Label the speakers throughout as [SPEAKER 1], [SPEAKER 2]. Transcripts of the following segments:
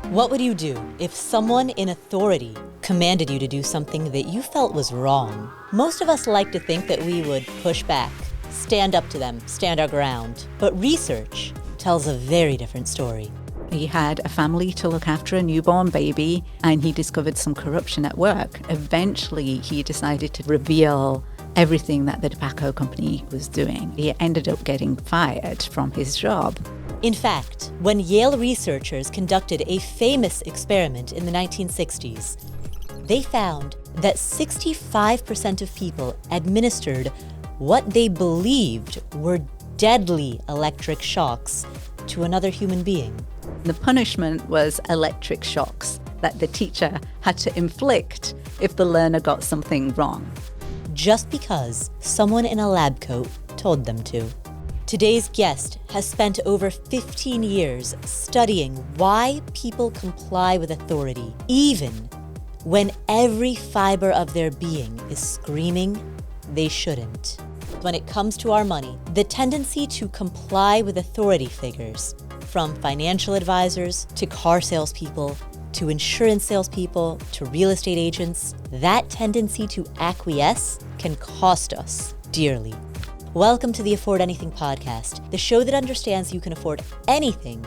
[SPEAKER 1] What would you do if someone in authority commanded you to do something that you felt was wrong? Most of us like to think that we would push back, stand up to them, stand our ground. But research tells a very different story.
[SPEAKER 2] He had a family to look after, a newborn baby, and he discovered some corruption at work. Eventually, he decided to reveal everything that the tobacco company was doing. He ended up getting fired from his job.
[SPEAKER 1] In fact, when Yale researchers conducted a famous experiment in the 1960s, they found that 65% of people administered what they believed were deadly electric shocks to another human being.
[SPEAKER 2] The punishment was electric shocks that the teacher had to inflict if the learner got something wrong.
[SPEAKER 1] Just because someone in a lab coat told them to. Today's guest has spent over 15 years studying why people comply with authority, even when every fiber of their being is screaming they shouldn't. When it comes to our money, the tendency to comply with authority figures, from financial advisors to car salespeople, to insurance salespeople, to real estate agents, that tendency to acquiesce can cost us dearly. Welcome to the Afford Anything podcast, the show that understands you can afford anything,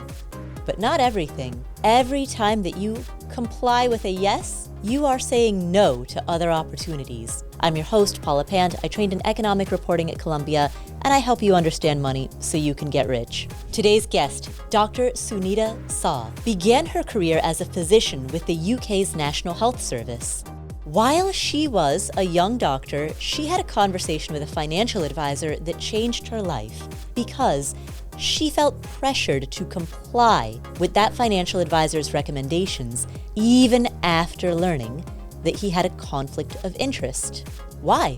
[SPEAKER 1] but not everything. Every time that you comply with a yes, you are saying no to other opportunities. I'm your host, Paula Pant. I trained in economic reporting at Columbia, and I help you understand money so you can get rich. Today's guest, Dr. Sunita Sah, began her career as a physician with the UK's National Health Service. While she was a young doctor, she had a conversation with a financial advisor that changed her life because she felt pressured to comply with that financial advisor's recommendations even after learning that he had a conflict of interest. Why?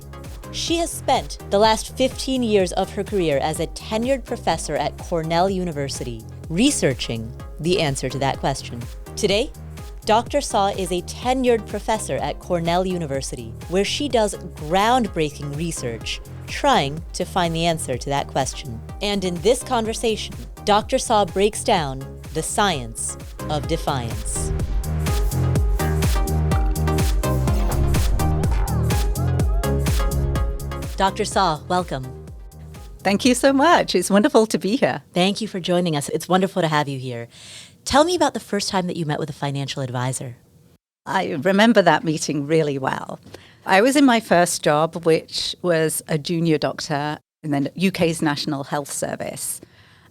[SPEAKER 1] She has spent the last 15 years of her career as a tenured professor at Cornell University, researching the answer to that question. Today, Dr. Sah is a tenured professor at Cornell University, where she does groundbreaking research trying to find the answer to that question. And in this conversation, Dr. Sah breaks down the science of defiance. Dr. Sah, welcome.
[SPEAKER 2] Thank you so much. It's wonderful to be here.
[SPEAKER 1] Thank you for joining us. It's wonderful to have you here. Tell me about the first time that you met with a financial advisor.
[SPEAKER 2] I remember that meeting really well. I was in my first job, which was a junior doctor in the UK's National Health Service.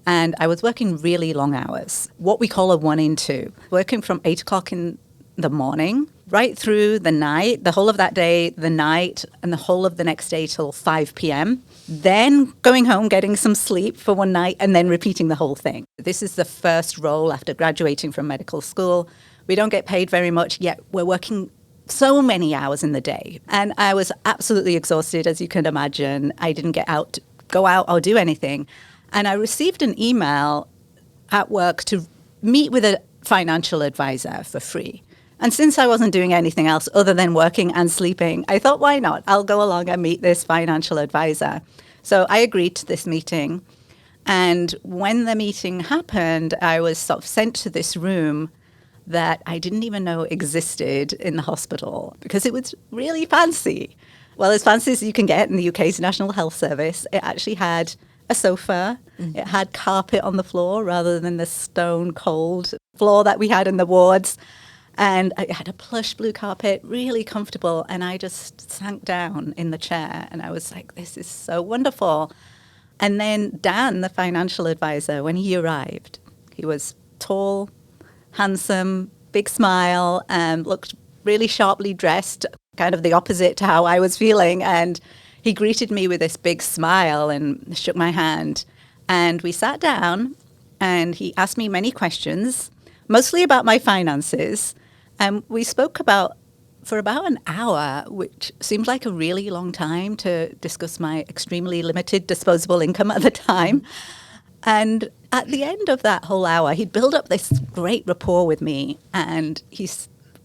[SPEAKER 2] And I was working really long hours, what we call a 1 in 2, working from 8 o'clock in the morning, right through the night, the whole of that day, the night, and the whole of the next day till 5 p.m. Then going home, getting some sleep for one night, and then repeating the whole thing. This is the first role after graduating from medical school. We don't get paid very much, yet we're working so many hours in the day. And I was absolutely exhausted, as you can imagine. I didn't go out or do anything. And I received an email at work to meet with a financial advisor for free. And since I wasn't doing anything else other than working and sleeping, I thought, why not? I'll go along and meet this financial advisor. So I agreed to this meeting. And when the meeting happened, I was sort of sent to this room that I didn't even know existed in the hospital because it was really fancy. Well, as fancy as you can get in the UK's National Health Service, it actually had a sofa. It had carpet on the floor rather than the stone cold floor that we had in the wards. And it had a plush blue carpet, really comfortable. And I just sank down in the chair and I was like, this is so wonderful. And then Dan, the financial advisor, when he arrived, he was tall, handsome, big smile, and looked really sharply dressed, kind of the opposite to how I was feeling. And he greeted me with this big smile and shook my hand. And we sat down and he asked me many questions, mostly about my finances. And we spoke for about an hour, which seemed like a really long time to discuss my extremely limited disposable income at the time. And at the end of that whole hour, he'd built up this great rapport with me. And he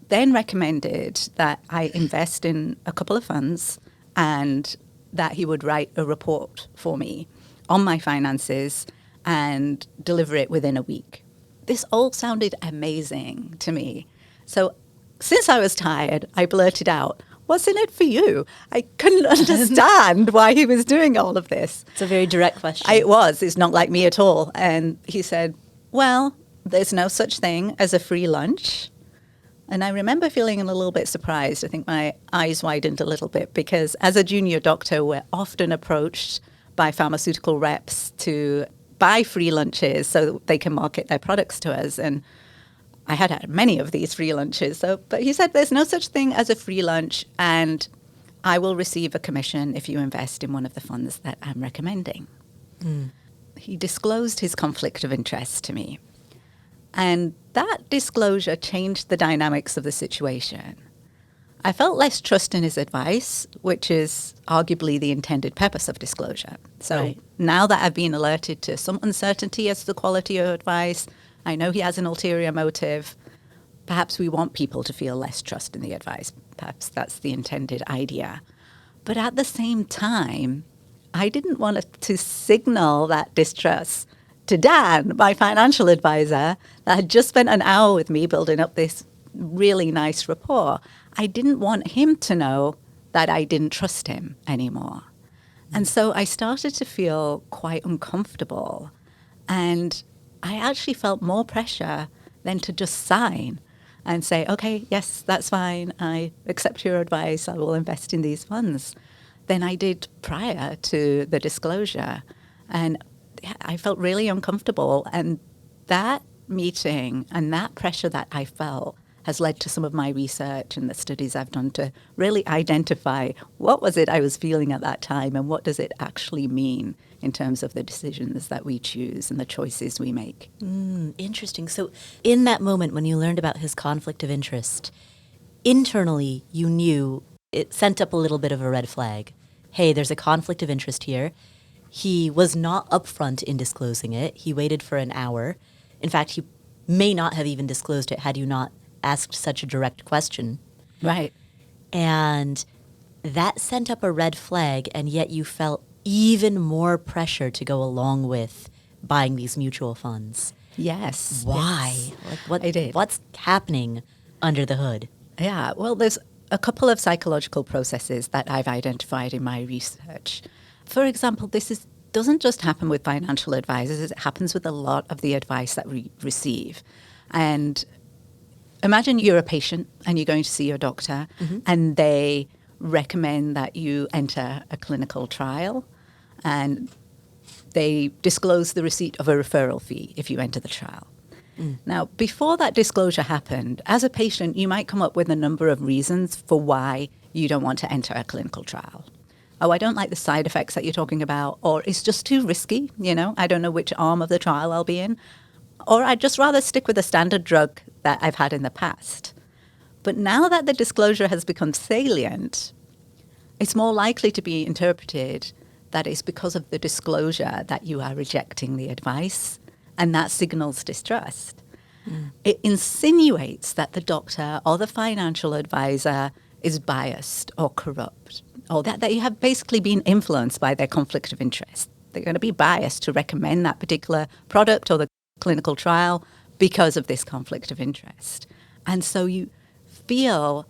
[SPEAKER 2] then recommended that I invest in a couple of funds and that he would write a report for me on my finances and deliver it within a week. this all sounded amazing to me. So since I was tired, I blurted out, "What's in it for you?" I couldn't understand why he was doing all of this.
[SPEAKER 1] It's a very direct question.
[SPEAKER 2] It was. It's not like me at all. And he said, "Well, there's no such thing as a free lunch." And I remember feeling a little bit surprised. I think my eyes widened a little bit because as a junior doctor, we're often approached by pharmaceutical reps to buy free lunches so that they can market their products to us. And I had many of these free lunches. But he said, "There's no such thing as a free lunch, and I will receive a commission if you invest in one of the funds that I'm recommending." He disclosed his conflict of interest to me. And that disclosure changed the dynamics of the situation. I felt less trust in his advice, which is arguably the intended purpose of disclosure. So now that I've been alerted to some uncertainty as to the quality of advice, I know he has an ulterior motive. Perhaps we want people to feel less trust in the advice. Perhaps that's the intended idea. But at the same time, I didn't want to signal that distrust to Dan, my financial advisor, that had just spent an hour with me building up this really nice rapport. I didn't want him to know that I didn't trust him anymore. And so I started to feel quite uncomfortable. And I actually felt more pressure than to just sign and say, "Okay, yes, that's fine. I accept your advice. I will invest in these funds," than I did prior to the disclosure. And I felt really uncomfortable. And that meeting and that pressure that I felt has led to some of my research and the studies I've done to really identify what was it I was feeling at that time and what does it actually mean in terms of the decisions that we choose and the choices we make.
[SPEAKER 1] Interesting. So in that moment when you learned about his conflict of interest, internally you knew it sent up a little bit of a red flag. Hey, there's a conflict of interest here. He was not upfront in disclosing it. He waited for an hour. In fact, he may not have even disclosed it had you not asked such a direct question.
[SPEAKER 2] Right.
[SPEAKER 1] And that sent up a red flag, and yet you felt even more pressure to go along with buying these mutual funds.
[SPEAKER 2] Yes.
[SPEAKER 1] Why?
[SPEAKER 2] Yes.
[SPEAKER 1] Like
[SPEAKER 2] I did.
[SPEAKER 1] What's happening under the hood?
[SPEAKER 2] Yeah, well, there's a couple of psychological processes that I've identified in my research. For example, this doesn't just happen with financial advisors. It happens with a lot of the advice that we receive. And imagine you're a patient and you're going to see your doctor and they recommend that you enter a clinical trial and they disclose the receipt of a referral fee if you enter the trial. Now, before that disclosure happened, as a patient, you might come up with a number of reasons for why you don't want to enter a clinical trial. Oh, I don't like the side effects that you're talking about, or it's just too risky, I don't know which arm of the trial I'll be in, or I'd just rather stick with a standard drug that I've had in the past. But now that the disclosure has become salient, it's more likely to be interpreted that it's because of the disclosure that you are rejecting the advice, and that signals distrust. It insinuates that the doctor or the financial advisor is biased or corrupt, or that you have basically been influenced by their conflict of interest. They're going to be biased to recommend that particular product or the clinical trial because of this conflict of interest. And so you feel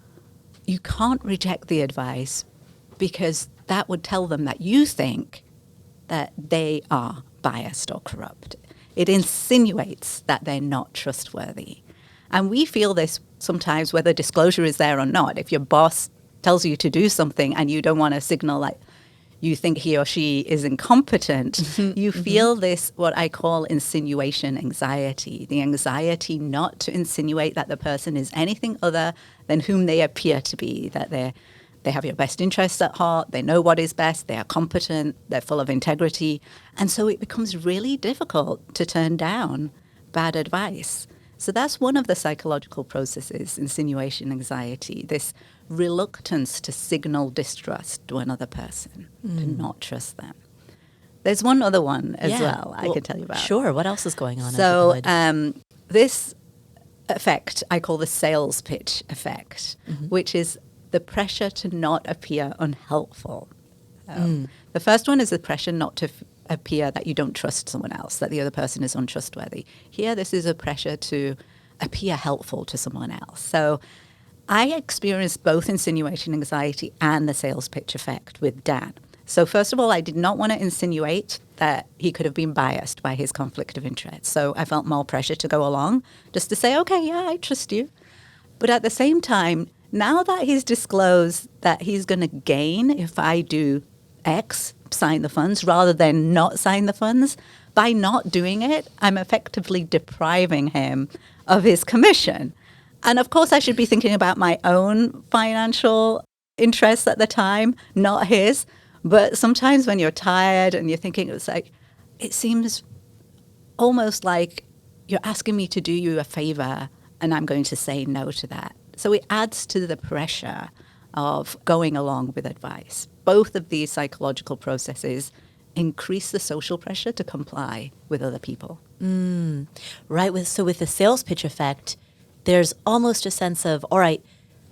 [SPEAKER 2] you can't reject the advice because that would tell them that you think that they are biased or corrupt. It insinuates that they're not trustworthy. And we feel this sometimes whether disclosure is there or not. If your boss tells you to do something and you don't want to signal like you think he or she is incompetent, you feel this, what I call insinuation anxiety, the anxiety not to insinuate that the person is anything other than whom they appear to be, that they have your best interests at heart, they know what is best, they are competent, they're full of integrity. And so it becomes really difficult to turn down bad advice. So that's one of the psychological processes, insinuation anxiety, this reluctance to signal distrust to another person, to not trust them. There's one other one as well I can tell you about.
[SPEAKER 1] Sure. What else is going on?
[SPEAKER 2] So this effect I call the sales pitch effect, which is the pressure to not appear unhelpful. The first one is the pressure not to appear that you don't trust someone else, that the other person is untrustworthy. Here, this is a pressure to appear helpful to someone else. So I experienced both insinuation anxiety and the sales pitch effect with Dan. So first of all, I did not want to insinuate that he could have been biased by his conflict of interest. So I felt more pressure to go along, just to say, okay, yeah, I trust you. But at the same time, now that he's disclosed that he's going to gain if I do X, sign the funds, rather than not sign the funds, by not doing it, I'm effectively depriving him of his commission. And of course, I should be thinking about my own financial interests at the time, not his. But sometimes when you're tired and you're thinking, it seems almost like you're asking me to do you a favor and I'm going to say no to that. So it adds to the pressure of going along with advice. Both of these psychological processes increase the social pressure to comply with other people.
[SPEAKER 1] Right. So with the sales pitch effect, there's almost a sense of, all right,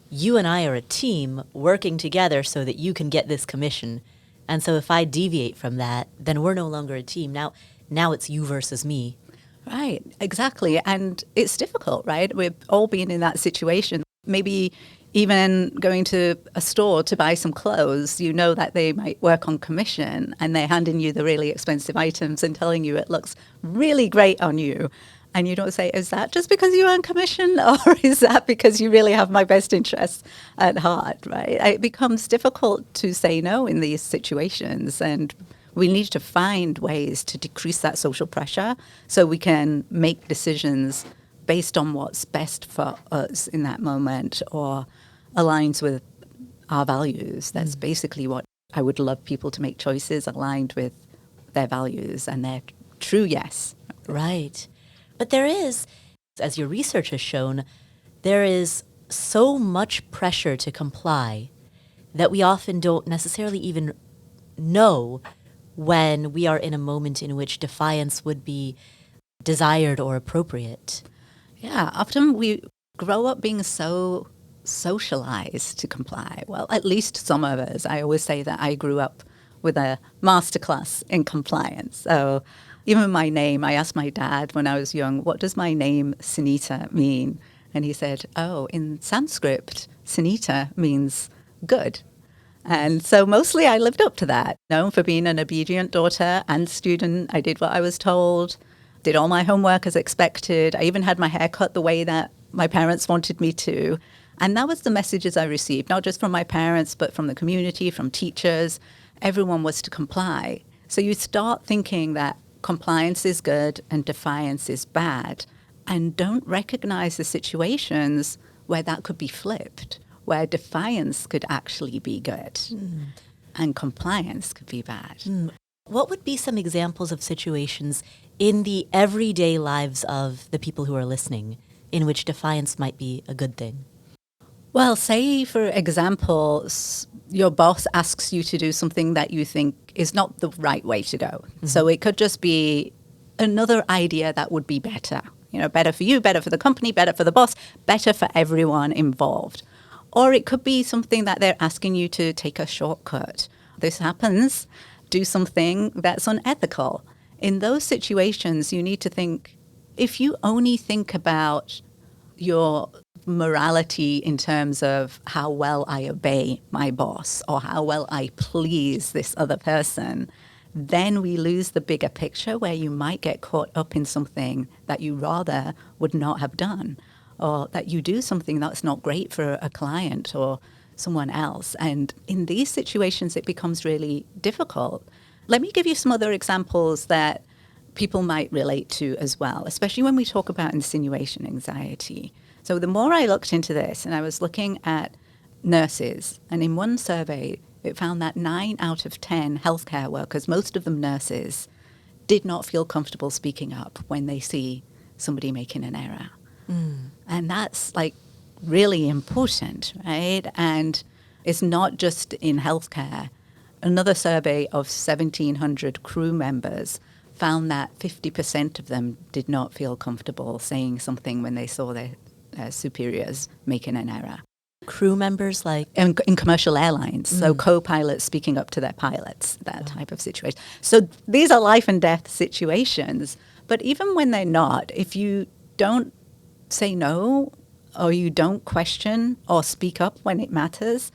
[SPEAKER 1] you and I are a team working together so that you can get this commission. And so if I deviate from that, then we're no longer a team. Now it's you versus me.
[SPEAKER 2] Right, exactly. And it's difficult, right? We've all been in that situation. Maybe even going to a store to buy some clothes, you know that they might work on commission and they're handing you the really expensive items and telling you it looks really great on you. And you don't say, is that just because you earn commission or is that because you really have my best interests at heart, right? It becomes difficult to say no in these situations, and we need to find ways to decrease that social pressure so we can make decisions based on what's best for us in that moment or aligns with our values. That's basically what I would love people to make choices aligned with their values and their true yes.
[SPEAKER 1] Right. But there is, as your research has shown, there is so much pressure to comply that we often don't necessarily even know when we are in a moment in which defiance would be desired or appropriate.
[SPEAKER 2] Yeah, often we grow up being so socialized to comply. Well, at least some of us. I always say that I grew up with a masterclass in compliance. So even my name, I asked my dad when I was young, what does my name Sunita mean? And he said, oh, in Sanskrit, Sunita means good. And so mostly I lived up to that. Known for being an obedient daughter and student. I did what I was told, did all my homework as expected. I even had my hair cut the way that my parents wanted me to. And that was the messages I received, not just from my parents, but from the community, from teachers. Everyone was to comply. So you start thinking that compliance is good and defiance is bad, and don't recognize the situations where that could be flipped, where defiance could actually be good and compliance could be bad.
[SPEAKER 1] What would be some examples of situations in the everyday lives of the people who are listening in which defiance might be a good thing?
[SPEAKER 2] Well, say, for example, your boss asks you to do something that you think is not the right way to go. Mm-hmm. So it could just be another idea that would be better. Better for you, better for the company, better for the boss, better for everyone involved. Or it could be something that they're asking you to take a shortcut. This happens. Do something that's unethical. In those situations, you need to think, if you only think about your morality in terms of how well I obey my boss or how well I please this other person, then we lose the bigger picture where you might get caught up in something that you rather would not have done, or that you do something that's not great for a client or someone else. And in these situations, it becomes really difficult. Let me give you some other examples that people might relate to as well, especially when we talk about insinuation anxiety. So the more I looked into this, and I was looking at nurses, and in one survey, it found that 9 out of 10 healthcare workers, most of them nurses, did not feel comfortable speaking up when they see somebody making an error. And that's really important, right? And it's not just in healthcare. Another survey of 1,700 crew members found that 50% of them did not feel comfortable saying something when they saw their superiors making an error.
[SPEAKER 1] Crew members like?
[SPEAKER 2] In commercial airlines, so co-pilots speaking up to their pilots, that type of situation. So these are life and death situations. But even when they're not, if you don't say no or you don't question or speak up when it matters,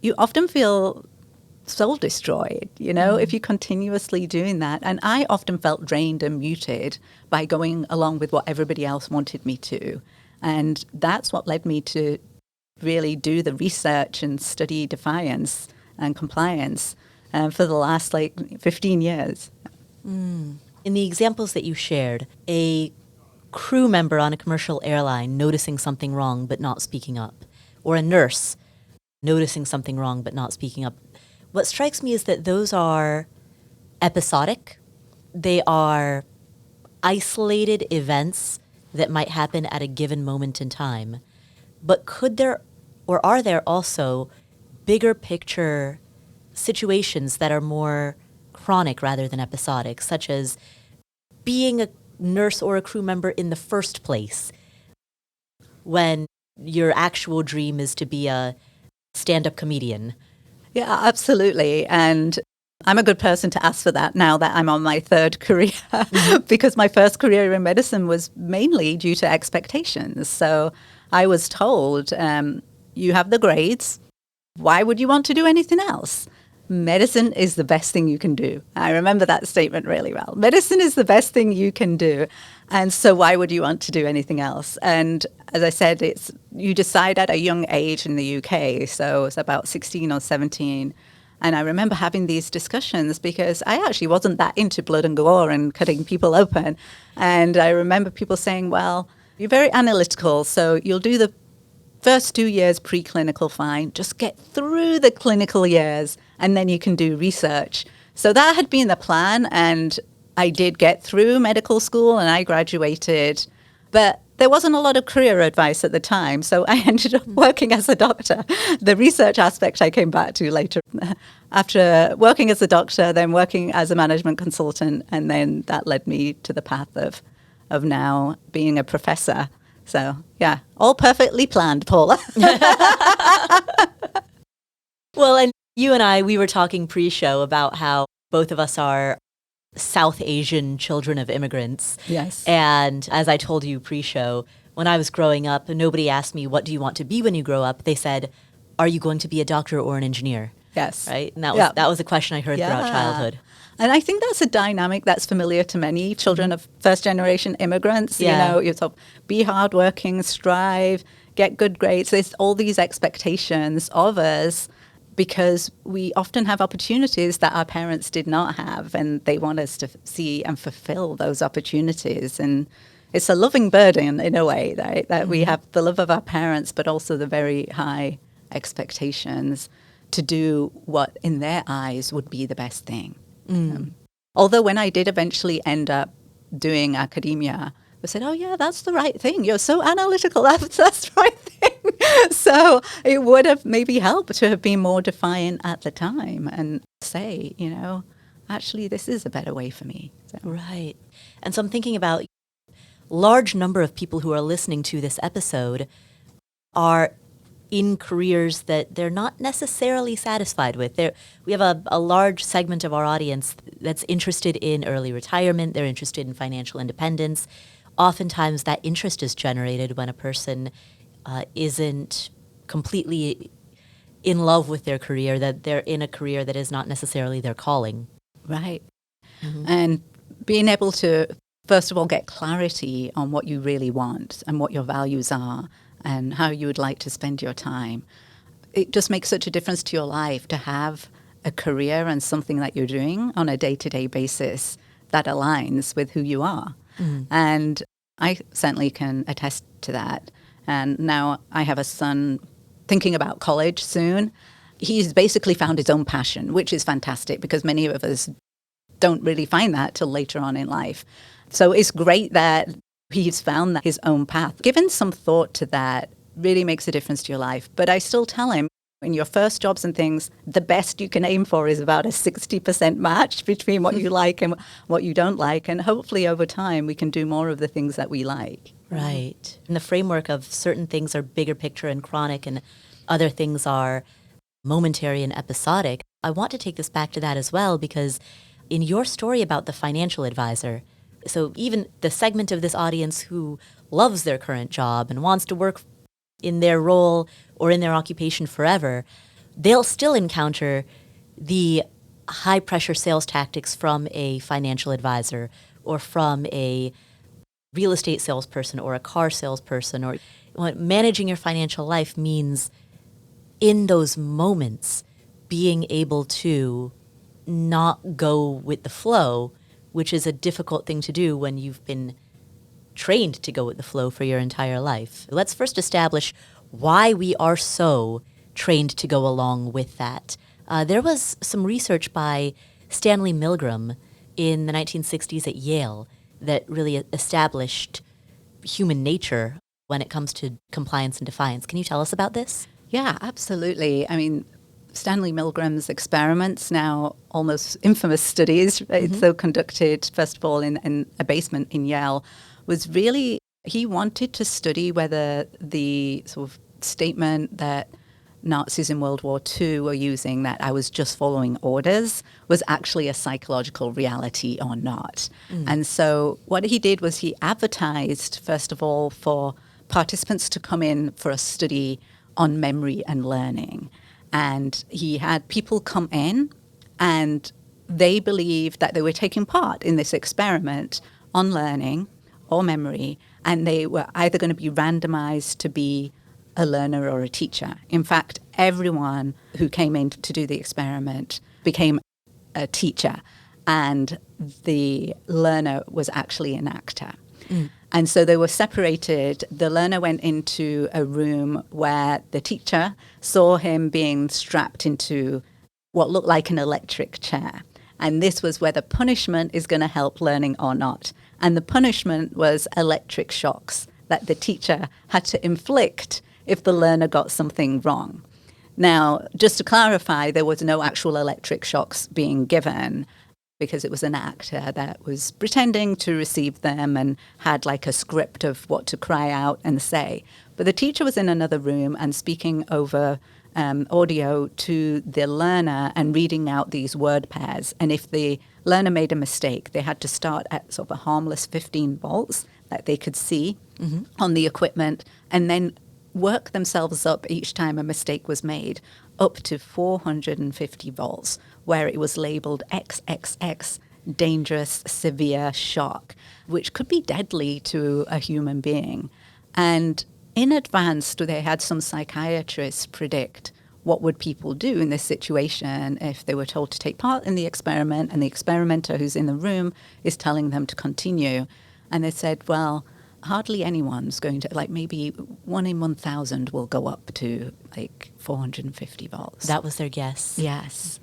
[SPEAKER 2] you often feel soul destroyed, if you're continuously doing that. And I often felt drained and muted by going along with what everybody else wanted me to. And that's what led me to really do the research and study defiance and compliance for the last 15 years.
[SPEAKER 1] In the examples that you shared, a crew member on a commercial airline noticing something wrong but not speaking up, or a nurse noticing something wrong but not speaking up, what strikes me is that those are episodic. They are isolated events that might happen at a given moment in time. But could there, or are there also bigger picture situations that are more chronic rather than episodic, such as being a nurse or a crew member in the first place when your actual dream is to be a stand-up comedian?
[SPEAKER 2] Yeah, absolutely. And I'm a good person to ask for that now that I'm on my third career, because my first career in medicine was mainly due to expectations. So I was told, you have the grades. Why would you want to do anything else? Medicine is the best thing you can do. I remember that statement really well. Medicine is the best thing you can do. And so why would you want to do anything else? And as I said, you decide at a young age in the UK. So it's about 16 or 17. And I remember having these discussions because I actually wasn't that into blood and gore and cutting people open. And I remember people saying, well, you're very analytical, so you'll do the first 2 years preclinical fine, just get through the clinical years, and then you can do research. So that had been the plan, and I did get through medical school and I graduated. But there wasn't a lot of career advice at the time, so I ended up working as a doctor. The research aspect I came back to later. After working as a doctor, then working as a management consultant, and then that led me to the path of now being a professor. So, yeah, all perfectly planned, Paula.
[SPEAKER 1] Well, and you and I, we were talking pre-show about how both of us are South Asian children of immigrants.
[SPEAKER 2] Yes.
[SPEAKER 1] And as I told you pre-show, when I was growing up, nobody asked me, what do you want to be when you grow up? They said, are you going to be a doctor or an engineer?
[SPEAKER 2] Yes.
[SPEAKER 1] Right? And that was a question I heard throughout childhood.
[SPEAKER 2] And I think that's a dynamic that's familiar to many children of first-generation immigrants.
[SPEAKER 1] Yeah.
[SPEAKER 2] You sort of be hardworking, strive, get good grades. There's all these expectations of us because we often have opportunities that our parents did not have, and they want us to see and fulfill those opportunities. And it's a loving burden in a way, right? That we have the love of our parents, but also the very high expectations to do what in their eyes would be the best thing. Although when I did eventually end up doing academia, I said, oh, yeah, that's the right thing. You're so analytical. That's the right thing. So it would have maybe helped to have been more defiant at the time and say, actually, this is a better way for me. So.
[SPEAKER 1] Right. And so I'm thinking about large number of people who are listening to this episode are in careers that they're not necessarily satisfied with. We have a large segment of our audience that's interested in early retirement. They're interested in financial independence. Oftentimes that interest is generated when a person isn't completely in love with their career, that they're in a career that is not necessarily their calling.
[SPEAKER 2] Right. And being able to, first of all, get clarity on what you really want and what your values are and how you would like to spend your time. It just makes such a difference to your life to have a career and something that you're doing on a day-to-day basis that aligns with who you are. And I certainly can attest to that. And now I have a son thinking about college soon. He's basically found his own passion, which is fantastic because many of us don't really find that till later on in life. So it's great that he's found his own path. Given some thought to that really makes a difference to your life. But I still tell him, in your first jobs and things, the best you can aim for is about a 60% match between what you like and what you don't like. And hopefully over time, we can do more of the things that we like.
[SPEAKER 1] Right. In the framework of certain things are bigger picture and chronic and other things are momentary and episodic, I want to take this back to that as well because in your story about the financial advisor, so even the segment of this audience who loves their current job and wants to work in their role or in their occupation forever, they'll still encounter the high pressure sales tactics from a financial advisor or from a real estate salesperson or a car salesperson, or what managing your financial life means in those moments being able to not go with the flow, which is a difficult thing to do when you've been trained to go with the flow for your entire life. Let's first establish why we are so trained to go along with that. There was some research by Stanley Milgram in the 1960s at Yale that really established human nature when it comes to compliance and defiance. Can you tell us about this?
[SPEAKER 2] Yeah, absolutely. I mean, Stanley Milgram's experiments, now almost infamous studies, right? So conducted, first of all, in a basement in Yale, was really, he wanted to study whether the sort of statement that Nazis in World War II were using, that I was just following orders, was actually a psychological reality or not. And so what he did was he advertised, first of all, for participants to come in for a study on memory and learning. And he had people come in and they believed that they were taking part in this experiment on learning or memory, and they were either going to be randomized to be a learner or a teacher. In fact, everyone who came in to do the experiment became a teacher, and the learner was actually an actor. And so they were separated. The learner went into a room where the teacher saw him being strapped into what looked like an electric chair. And this was whether punishment is going to help learning or not. And the punishment was electric shocks that the teacher had to inflict if the learner got something wrong. Now, just to clarify, there was no actual electric shocks being given because it was an actor that was pretending to receive them and had like a script of what to cry out and say. But the teacher was in another room and speaking over audio to the learner and reading out these word pairs. And if the learner made a mistake, they had to start at sort of a harmless 15 volts that they could see on the equipment, and then work themselves up each time a mistake was made up to 450 volts, where it was labeled XXX, dangerous, severe shock, which could be deadly to a human being. And in advance, they had some psychiatrists predict what would people do in this situation if they were told to take part in the experiment and the experimenter who's in the room is telling them to continue. And they said, well, hardly anyone's going to, like maybe 1 in 1,000 will go up to like 450 volts.
[SPEAKER 1] That was their guess.
[SPEAKER 2] Yes.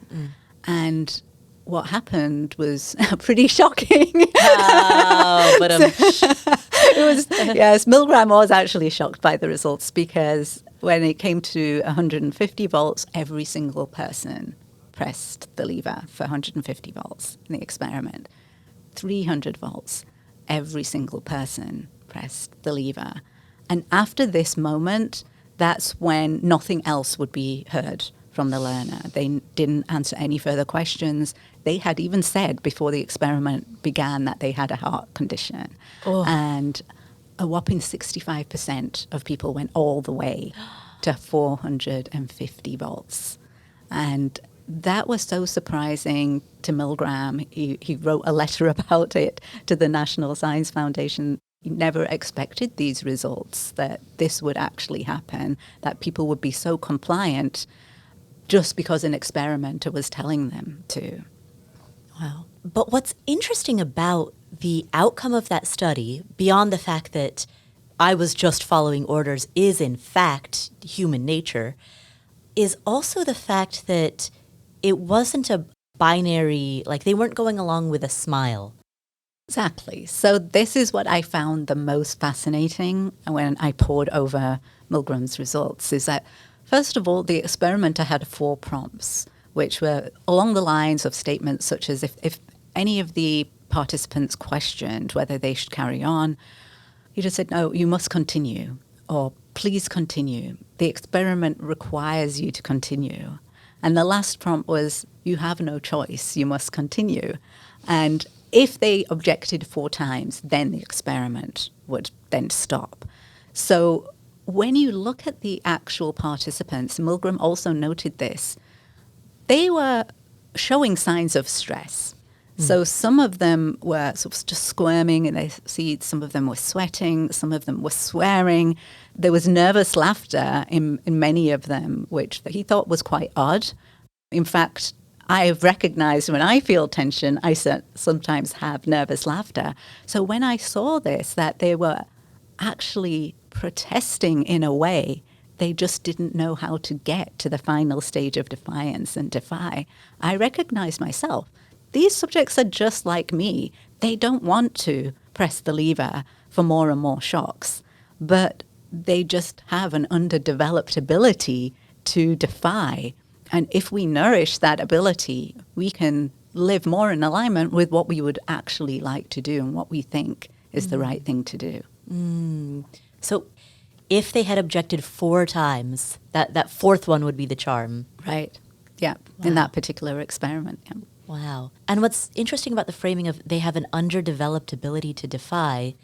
[SPEAKER 2] And what happened was pretty shocking.
[SPEAKER 1] Oh, but
[SPEAKER 2] It was, yes, Milgram was actually shocked by the results because when it came to 150 volts, every single person pressed the lever for 150 volts in the experiment. 300 volts, every single person pressed the lever. And after this moment, that's when nothing else would be heard from the learner. They didn't answer any further questions. They had even said before the experiment began that they had a heart condition. And a whopping 65% of people went all the way to 450 volts. And that was so surprising to Milgram. He wrote a letter about it to the National Science Foundation. He never expected these results, that this would actually happen, that people would be so compliant just because an experimenter was telling them to.
[SPEAKER 1] Wow. But what's interesting about the outcome of that study, beyond the fact that I was just following orders is in fact human nature, is also the fact that it wasn't a binary, like they weren't going along with a smile.
[SPEAKER 2] Exactly. So this is what I found the most fascinating when I pored over Milgram's results, is that, first of all, the experimenter had 4 prompts, which were along the lines of statements such as if any of the participants questioned whether they should carry on, He just said, no, you must continue, or please continue. The experiment requires you to continue. And the last prompt was, you have no choice, you must continue. And if they objected 4 times, then the experiment would then stop. So when you look at the actual participants, Milgram also noted this, they were showing signs of stress. So some of them were sort of just squirming in their seats. Some of them were sweating. Some of them were swearing. There was nervous laughter in many of them, which he thought was quite odd. In fact, I've recognized when I feel tension, I sometimes have nervous laughter. So when I saw this, that they were actually protesting in a way, they just didn't know how to get to the final stage of defiance and defy, I recognized myself. These subjects are just like me. They don't want to press the lever for more and more shocks, but they just have an underdeveloped ability to defy. And if we nourish that ability, we can live more in alignment with what we would actually like to do and what we think is the right thing to do.
[SPEAKER 1] So if they had objected 4 times, that fourth one would be the charm.
[SPEAKER 2] Right. Yeah. Wow. In that particular experiment. Yeah.
[SPEAKER 1] Wow. And what's interesting about the framing of they have an underdeveloped ability to defy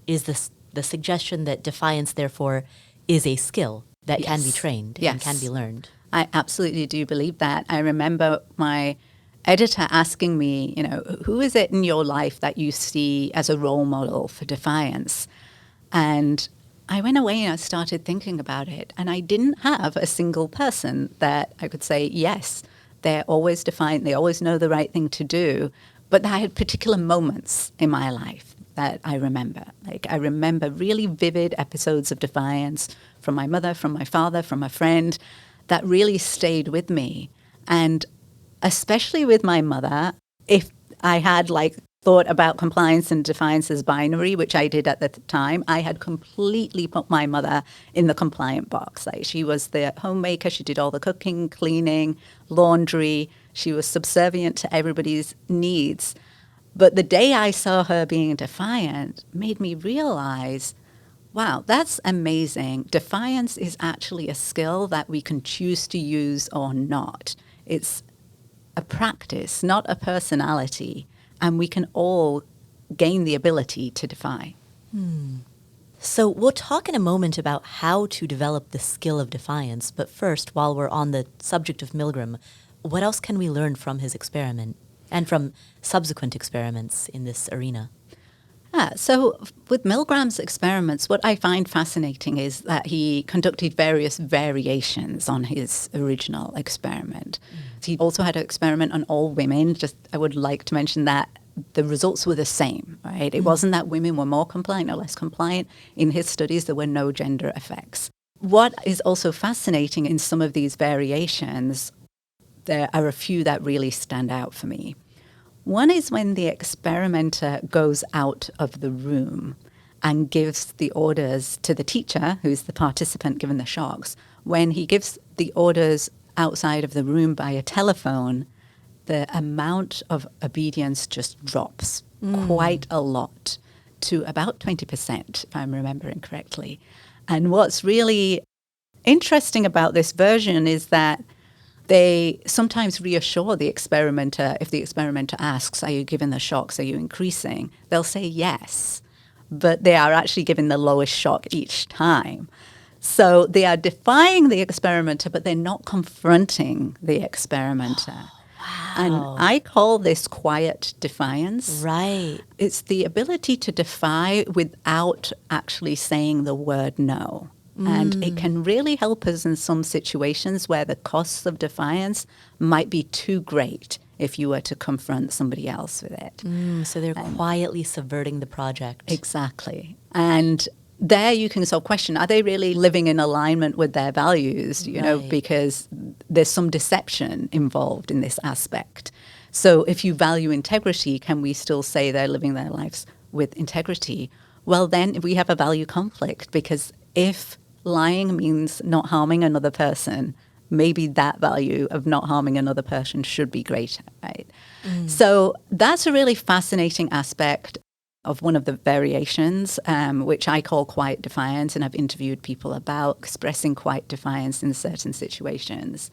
[SPEAKER 1] is the suggestion that defiance, therefore, is a skill that can be trained and can be learned.
[SPEAKER 2] I absolutely do believe that. I remember my editor asking me, who is it in your life that you see as a role model for defiance? And I went away and I started thinking about it. And I didn't have a single person that I could say, yes, they're always defiant, they always know the right thing to do. But I had particular moments in my life that I remember. Like I remember really vivid episodes of defiance from my mother, from my father, from a friend that really stayed with me. And especially with my mother, if I had thought about compliance and defiance as binary, which I did at the time, I had completely put my mother in the compliant box. She was the homemaker. She did all the cooking, cleaning, laundry. She was subservient to everybody's needs. But the day I saw her being defiant made me realize, wow, that's amazing. Defiance is actually a skill that we can choose to use or not. It's a practice, not a personality. And we can all gain the ability to defy.
[SPEAKER 1] So we'll talk in a moment about how to develop the skill of defiance. But first, while we're on the subject of Milgram, what else can we learn from his experiment and from subsequent experiments in this arena?
[SPEAKER 2] So with Milgram's experiments, what I find fascinating is that he conducted various variations on his original experiment. He also had an experiment on all women. I would like to mention that the results were the same, right? It wasn't that women were more compliant or less compliant. In his studies, there were no gender effects. What is also fascinating in some of these variations, there are a few that really stand out for me. One is when the experimenter goes out of the room and gives the orders to the teacher, who's the participant given the shocks. When he gives the orders outside of the room by a telephone, the amount of obedience just drops quite a lot to about 20%, if I'm remembering correctly. And what's really interesting about this version is that they sometimes reassure the experimenter. If the experimenter asks, are you given the shocks? Are you increasing? They'll say yes, but they are actually given the lowest shock each time. So they are defying the experimenter, but they're not confronting the experimenter.
[SPEAKER 1] Wow.
[SPEAKER 2] And I call this quiet defiance.
[SPEAKER 1] Right.
[SPEAKER 2] It's the ability to defy without actually saying the word no. And it can really help us in some situations where the costs of defiance might be too great if you were to confront somebody else with it.
[SPEAKER 1] So they're quietly subverting the project.
[SPEAKER 2] Exactly. And there you can sort of question, are they really living in alignment with their values, because there's some deception involved in this aspect. So if you value integrity, can we still say they're living their lives with integrity? Well, then we have a value conflict, because if lying means not harming another person, maybe that value of not harming another person should be greater, right? So that's a really fascinating aspect. of one of the variations, which I call quiet defiance, and I've interviewed people about expressing quiet defiance in certain situations.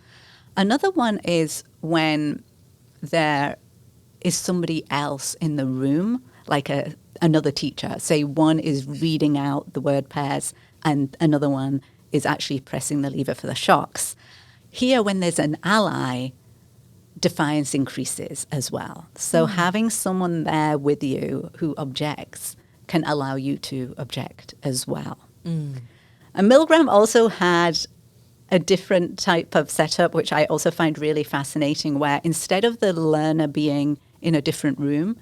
[SPEAKER 2] Another one is when there is somebody else in the room, like another teacher. Say one is reading out the word pairs and another one is actually pressing the lever for the shocks. Here, when there's an ally, defiance increases as well. So having someone there with you who objects can allow you to object as well. And Milgram also had a different type of setup, which I also find really fascinating, where instead of the learner being in a different room,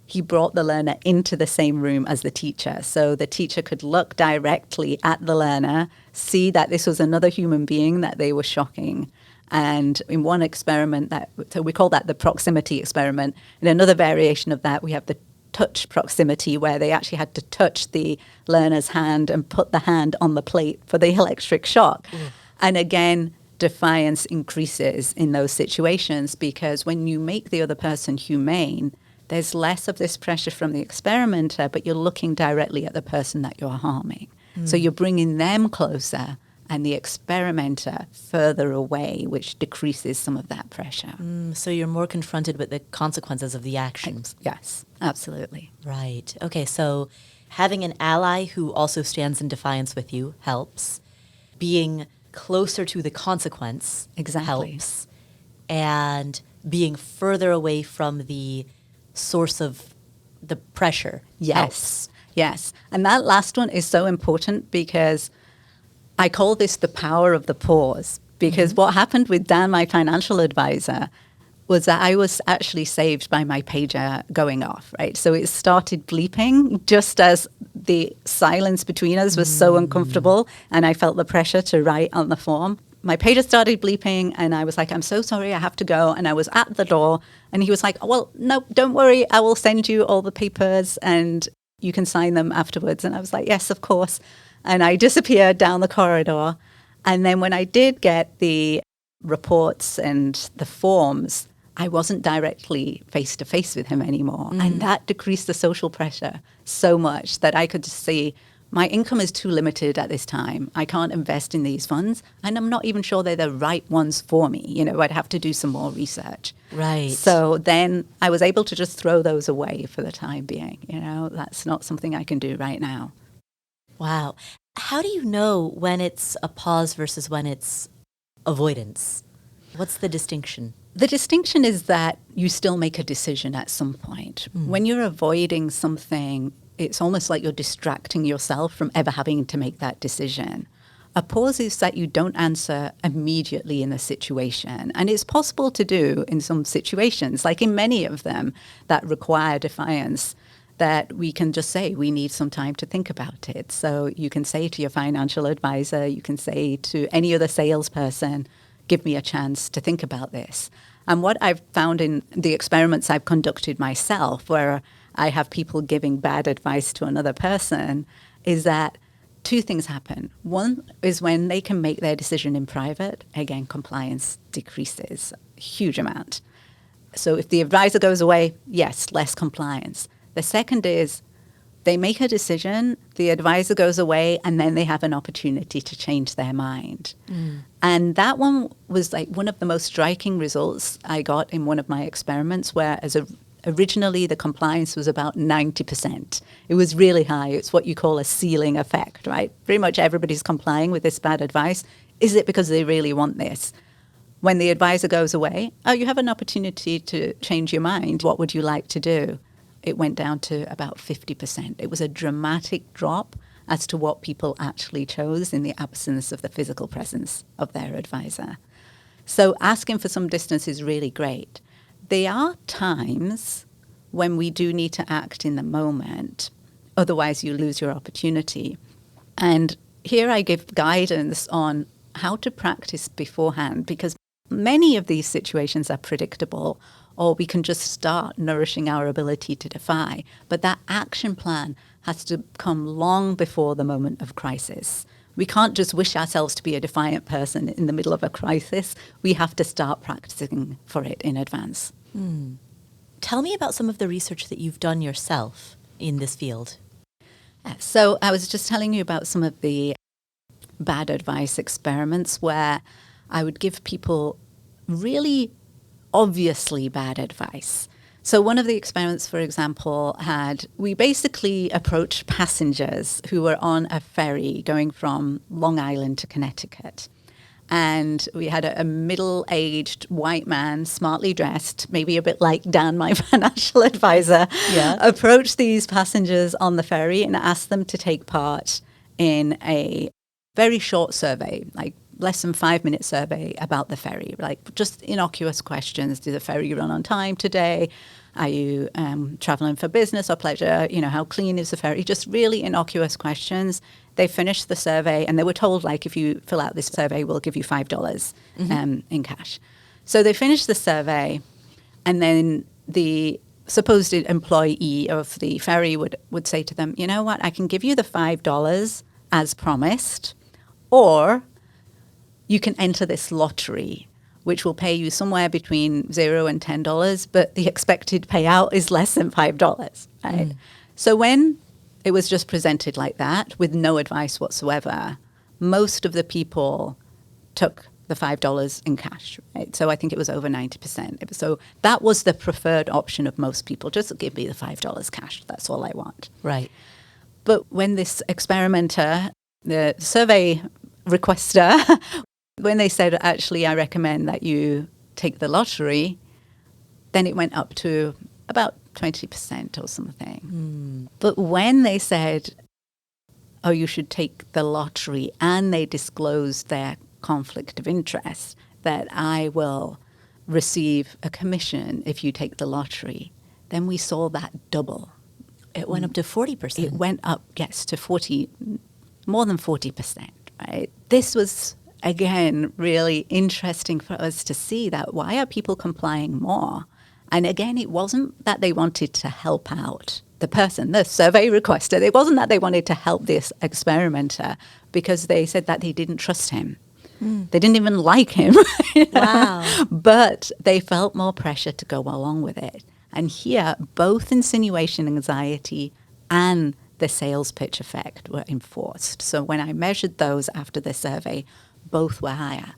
[SPEAKER 2] he brought the learner into the same room as the teacher. So the teacher could look directly at the learner, see that this was another human being that they were shocking. And in one experiment, so we call that the proximity experiment. In another variation of that, we have the touch proximity, where they actually had to touch the learner's hand and put the hand on the plate for the electric shock. And again, defiance increases in those situations, because when you make the other person humane, there's less of this pressure from the experimenter, but you're looking directly at the person that you're harming. So you're bringing them closer and the experimenter further away, which decreases some of that pressure.
[SPEAKER 1] So you're more confronted with the consequences of the actions.
[SPEAKER 2] Yes, absolutely.
[SPEAKER 1] Right. Okay, so having an ally who also stands in defiance with you helps. Being closer to the consequence helps. And being further away from the source of the pressure helps.
[SPEAKER 2] Yes. And that last one is so important, because I call this the power of the pause, because what happened with Dan, my financial advisor, was that I was actually saved by my pager going off, right? So it started bleeping just as the silence between us was so uncomfortable, and I felt the pressure to write on the form. My pager started bleeping, and I was like, I'm so sorry, I have to go. And I was at the door, and he was like, well, no, don't worry, I will send you all the papers, and you can sign them afterwards. And I was like, yes, of course. And I disappeared down the corridor. And then when I did get the reports and the forms, I wasn't directly face-to-face with him anymore. And that decreased the social pressure so much that I could just see my income is too limited at this time. I can't invest in these funds, and I'm not even sure they're the right ones for me. You know, I'd have to do some more research.
[SPEAKER 1] Right.
[SPEAKER 2] So then I was able to just throw those away for the time being. You know, that's not something I can do right now.
[SPEAKER 1] Wow. How do you know when it's a pause versus when it's avoidance? What's the distinction?
[SPEAKER 2] The distinction is that you still make a decision at some point. When you're avoiding something, it's almost like you're distracting yourself from ever having to make that decision. A pause is that you don't answer immediately in a situation. And it's possible to do in some situations, like in many of them that require defiance, that we can just say we need some time to think about it. So you can say to your financial advisor, you can say to any other salesperson, give me a chance to think about this. And what I've found in the experiments I've conducted myself, where I have people giving bad advice to another person, is that two things happen. One is when they can make their decision in private, again, compliance decreases a huge amount. So if the advisor goes away, yes, less compliance. The second is they make a decision, the advisor goes away, and then they have an opportunity to change their mind. And that one was like one of the most striking results I got in one of my experiments, where originally the compliance was about 90%. It was really high. It's what you call a ceiling effect, right? Pretty much everybody's complying with this bad advice. Is it because they really want this? When the advisor goes away, oh, you have an opportunity to change your mind. What would you like to do? It went down to about 50%. It was a dramatic drop as to what people actually chose in the absence of the physical presence of their advisor. So asking for some distance is really great. There are times when we do need to act in the moment, otherwise you lose your opportunity. And here I give guidance on how to practice beforehand, because many of these situations are predictable, or we can just start nourishing our ability to defy. But that action plan has to come long before the moment of crisis. We can't just wish ourselves to be a defiant person in the middle of a crisis. We have to start practicing for it in advance.
[SPEAKER 1] Tell me about some of the research that you've done yourself in this field?
[SPEAKER 2] So I was just telling you about some of the bad advice experiments where I would give people really obviously bad advice. So one of the experiments, for example, we basically approached passengers who were on a ferry going from Long Island to Connecticut. And we had a middle-aged white man, smartly dressed, maybe a bit like Dan, my financial advisor, approach these passengers on the ferry and ask them to take part in a very short survey, like less than 5-minute survey about the ferry, like just innocuous questions. Did the ferry run on time today? Are you traveling for business or pleasure? How clean is the ferry? Just really innocuous questions. They finished the survey and they were told, like, if you fill out this survey, we'll give you $5 in cash. So they finished the survey, and then the supposed employee of the ferry would say to them, you know what, I can give you the $5 as promised, or you can enter this lottery, which will pay you somewhere between $0 and $10, but the expected payout is less than $5, right? So when it was just presented like that with no advice whatsoever, most of the people took the $5 in cash, right? So I think it was over 90%. So that was the preferred option of most people. Just give me the $5 cash. That's all I want.
[SPEAKER 1] Right.
[SPEAKER 2] But when this experimenter, the survey requester, when they said, actually, I recommend that you take the lottery, then it went up to about 20% or something. But when they said, oh, you should take the lottery, and they disclosed their conflict of interest, that I will receive a commission if you take the lottery, then we saw that double.
[SPEAKER 1] It went up to 40%.
[SPEAKER 2] It went up, yes, to more than 40%, right? This was, again, really interesting for us to see that why are people complying more? And again, it wasn't that they wanted to help out the person, the survey requester. It wasn't that they wanted to help this experimenter, because they said that they didn't trust him. They didn't even like him.
[SPEAKER 1] Wow.
[SPEAKER 2] But they felt more pressure to go along with it. And here, both insinuation anxiety and the sales pitch effect were enforced. So when I measured those after the survey, both were higher.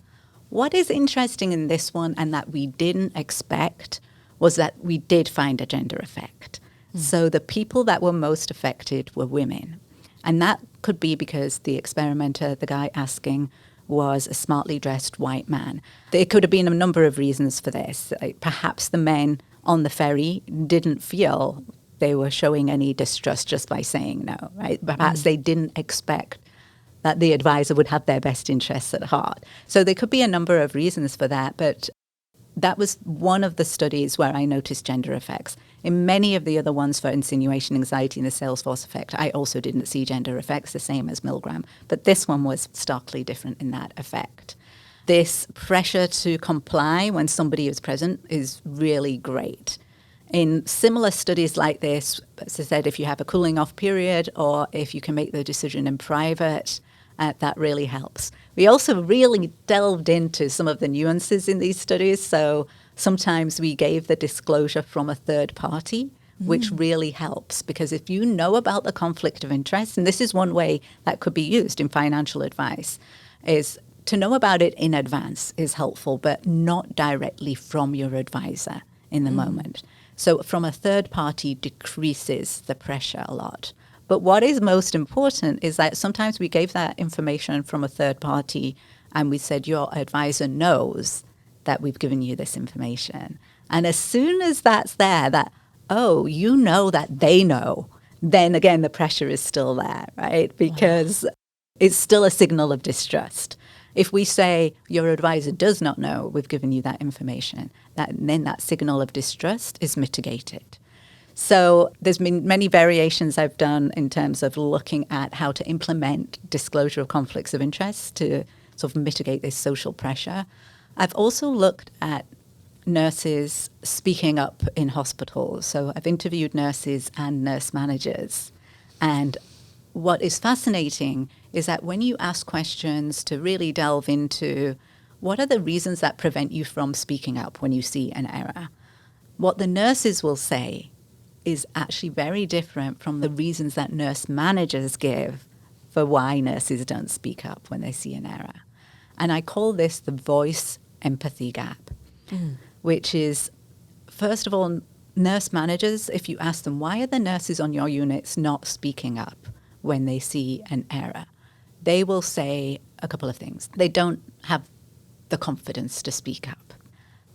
[SPEAKER 2] What is interesting in this one, and that we didn't expect, was that we did find a gender effect. So the people that were most affected were women. And that could be because the experimenter, the guy asking, was a smartly dressed white man. There could have been a number of reasons for this. Perhaps the men on the ferry didn't feel they were showing any distrust just by saying no, right? Perhaps they didn't expect that the advisor would have their best interests at heart. So there could be a number of reasons for that, but that was one of the studies where I noticed gender effects. In many of the other ones for insinuation anxiety and the Salesforce effect, I also didn't see gender effects, the same as Milgram. But this one was starkly different in that effect. This pressure to comply when somebody is present is really great. In similar studies like this, as I said, if you have a cooling off period or if you can make the decision in private, that really helps. We also really delved into some of the nuances in these studies. So sometimes we gave the disclosure from a third party, which really helps, because if you know about the conflict of interest, and this is one way that could be used in financial advice, is to know about it in advance is helpful, but not directly from your advisor in the moment. So from a third party decreases the pressure a lot. But what is most important is that sometimes we gave that information from a third party and we said, your advisor knows that we've given you this information. And as soon as that's there, that, oh, you know that they know, then again, the pressure is still there, right? Because it's still a signal of distrust. If we say your advisor does not know we've given you that information, then that signal of distrust is mitigated. So there's been many variations I've done in terms of looking at how to implement disclosure of conflicts of interest to sort of mitigate this social pressure. I've also looked at nurses speaking up in hospitals. So I've interviewed nurses and nurse managers. And what is fascinating is that when you ask questions to really delve into what are the reasons that prevent you from speaking up when you see an error, what the nurses will say is actually very different from the reasons that nurse managers give for why nurses don't speak up when they see an error. And I call this the voice empathy gap, which is, first of all, nurse managers, if you ask them, why are the nurses on your units not speaking up when they see an error? They will say a couple of things. They don't have the confidence to speak up.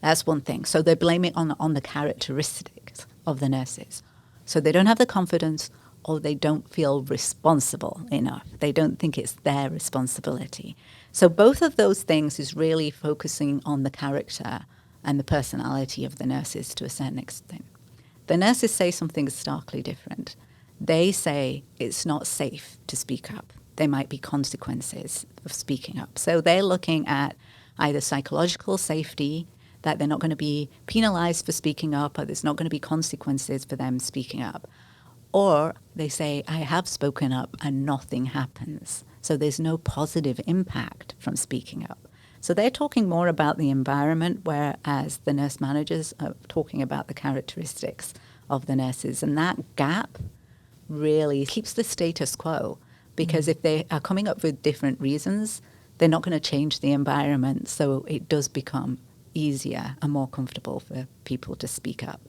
[SPEAKER 2] That's one thing. So they blame it on the characteristics of the nurses. So they don't have the confidence, or they don't feel responsible enough. They don't think it's their responsibility. So both of those things is really focusing on the character and the personality of the nurses to a certain extent. The nurses say something starkly different. They say it's not safe to speak up. There might be consequences of speaking up. So they're looking at either psychological safety, that they're not going to be penalized for speaking up, or there's not going to be consequences for them speaking up. Or they say, I have spoken up and nothing happens. So there's no positive impact from speaking up. So they're talking more about the environment, whereas the nurse managers are talking about the characteristics of the nurses. And that gap really keeps the status quo, because if they are coming up with different reasons, they're not going to change the environment. So it does become easier and more comfortable for people to speak up.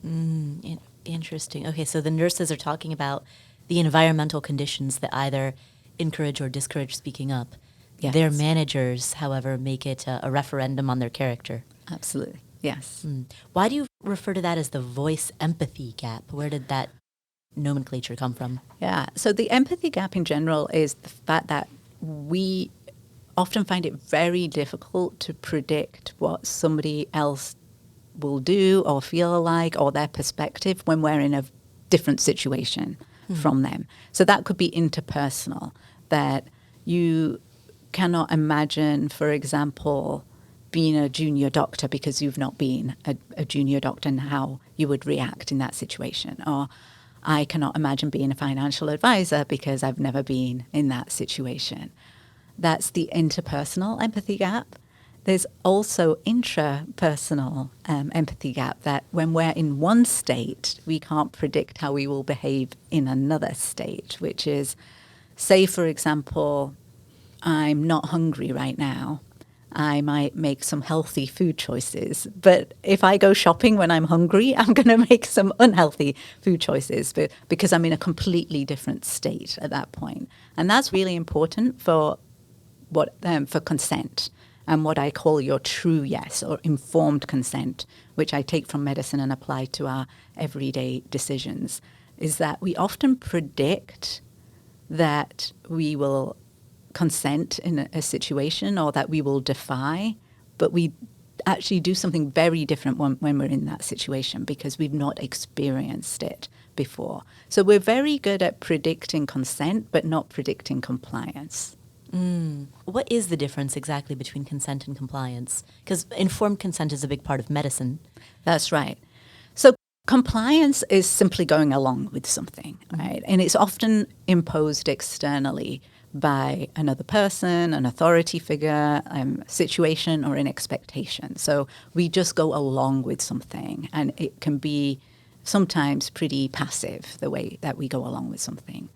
[SPEAKER 1] Interesting. Okay, so the nurses are talking about the environmental conditions that either encourage or discourage speaking up.
[SPEAKER 2] Yes.
[SPEAKER 1] Their managers, however, make it a referendum on their character.
[SPEAKER 2] Absolutely. Yes.
[SPEAKER 1] Why do you refer to that as the voice empathy gap? Where did that nomenclature come from?
[SPEAKER 2] Yeah. So the empathy gap in general is the fact that we often find it very difficult to predict what somebody else will do or feel like, or their perspective when we're in a different situation from them. So that could be interpersonal, that you cannot imagine, for example, being a junior doctor because you've not been a junior doctor, and how you would react in that situation. Or I cannot imagine being a financial advisor because I've never been in that situation. That's the interpersonal empathy gap. There's also intrapersonal empathy gap, that when we're in one state, we can't predict how we will behave in another state, which is, say, for example, I'm not hungry right now. I might make some healthy food choices. But if I go shopping when I'm hungry, I'm going to make some unhealthy food choices because I'm in a completely different state at that point. And that's really important for for consent, and what I call your true yes, or informed consent, which I take from medicine and apply to our everyday decisions, is that we often predict that we will consent in a situation, or that we will defy, but we actually do something very different when we're in that situation, because we've not experienced it before. So we're very good at predicting consent, but not predicting compliance.
[SPEAKER 1] What is the difference exactly between consent and compliance? Because informed consent is a big part of medicine.
[SPEAKER 2] That's right. So compliance is simply going along with something, right? And it's often imposed externally by another person, an authority figure, situation, or an expectation. So we just go along with something, and it can be sometimes pretty passive, the way that we go along with something.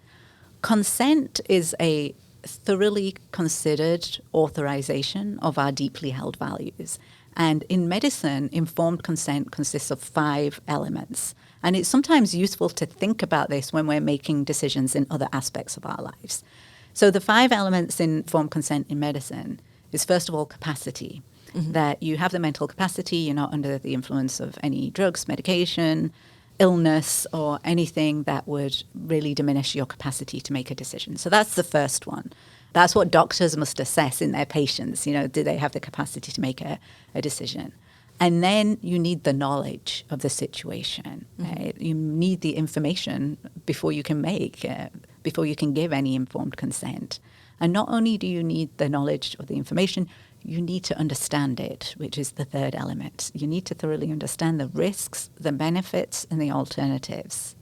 [SPEAKER 2] Consent is a thoroughly considered authorization of our deeply held values. And in medicine, informed consent consists of 5 elements. And it's sometimes useful to think about this when we're making decisions in other aspects of our lives. So the 5 elements in informed consent in medicine is, first of all, capacity, that you have the mental capacity, you're not under the influence of any drugs, medication, illness, or anything that would really diminish your capacity to make a decision. So that's the first one. That's what doctors must assess in their patients. Do they have the capacity to make a decision? And then you need the knowledge of the situation. Right? You need the information before you can give any informed consent. And not only do you need the knowledge of the information, you need to understand it, which is the third element. You need to thoroughly understand the risks, the benefits, and the alternatives.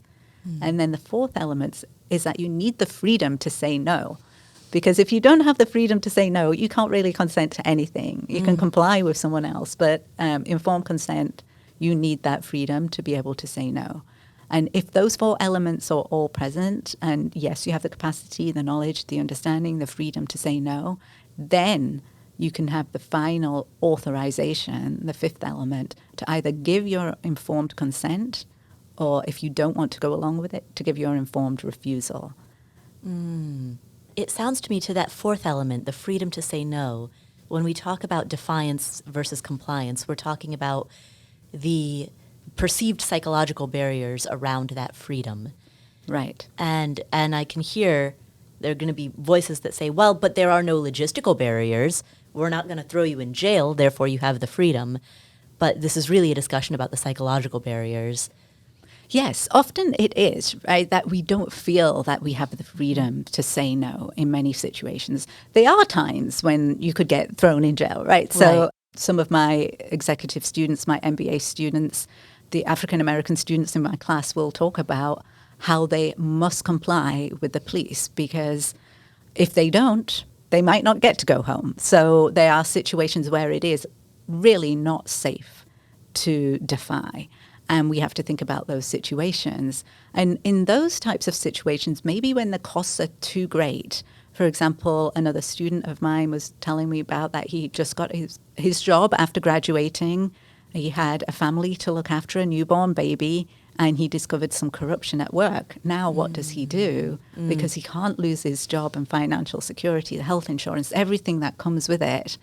[SPEAKER 2] And then the fourth element is that you need the freedom to say no. Because if you don't have the freedom to say no, you can't really consent to anything. You can comply with someone else, but informed consent, you need that freedom to be able to say no. And if those four elements are all present, and yes, you have the capacity, the knowledge, the understanding, the freedom to say no, then you can have the final authorization, the fifth element, to either give your informed consent or, if you don't want to go along with it, to give your informed refusal.
[SPEAKER 1] It sounds to me to that fourth element, the freedom to say no. When we talk about defiance versus compliance, we're talking about the perceived psychological barriers around that freedom.
[SPEAKER 2] Right.
[SPEAKER 1] And I can hear there are going to be voices that say, well, but there are no logistical barriers. We're not going to throw you in jail, therefore you have the freedom. But this is really a discussion about the psychological barriers.
[SPEAKER 2] Yes, often it is, right, that we don't feel that we have the freedom to say no in many situations. There are times when you could get thrown in jail, right? So some of my executive students, my MBA students, the African American students in my class will talk about how they must comply with the police, because if they don't, they might not get to go home. So there are situations where it is really not safe to defy. And we have to think about those situations. And in those types of situations, maybe when the costs are too great, for example, another student of mine was telling me about that he just got his job after graduating. He had a family to look after, a newborn baby, and he discovered some corruption at work. Now what does he do? Because he can't lose his job and financial security, the health insurance, everything that comes with it.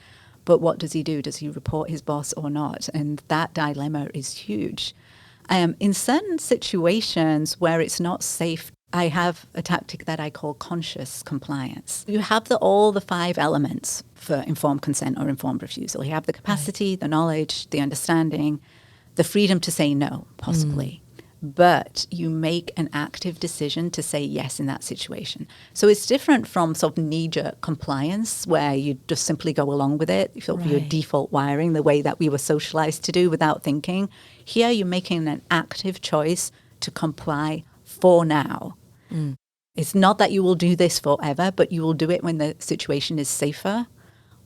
[SPEAKER 2] But what does he do? Does he report his boss or not? And that dilemma is huge. In certain situations where it's not safe, I have a tactic that I call conscious compliance. You have all the five elements for informed consent or informed refusal. You have the capacity, the knowledge, the understanding, the freedom to say no, possibly. But you make an active decision to say yes in that situation. So it's different from sort of knee-jerk compliance, where you just simply go along with it, sort of your default wiring, the way that we were socialized to do without thinking. Here you're making an active choice to comply for now. It's not that you will do this forever, but you will do it when the situation is safer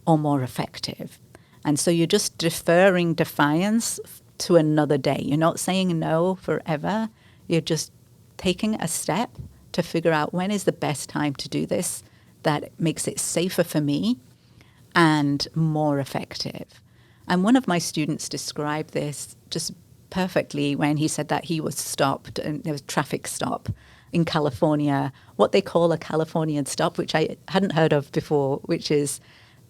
[SPEAKER 2] or more effective. And so you're just deferring defiance to another day. You're not saying no forever. You're just taking a step to figure out when is the best time to do this that makes it safer for me and more effective. And one of my students described this just perfectly when he said that he was stopped, and there was a traffic stop in California, what they call a Californian stop, which I hadn't heard of before, which is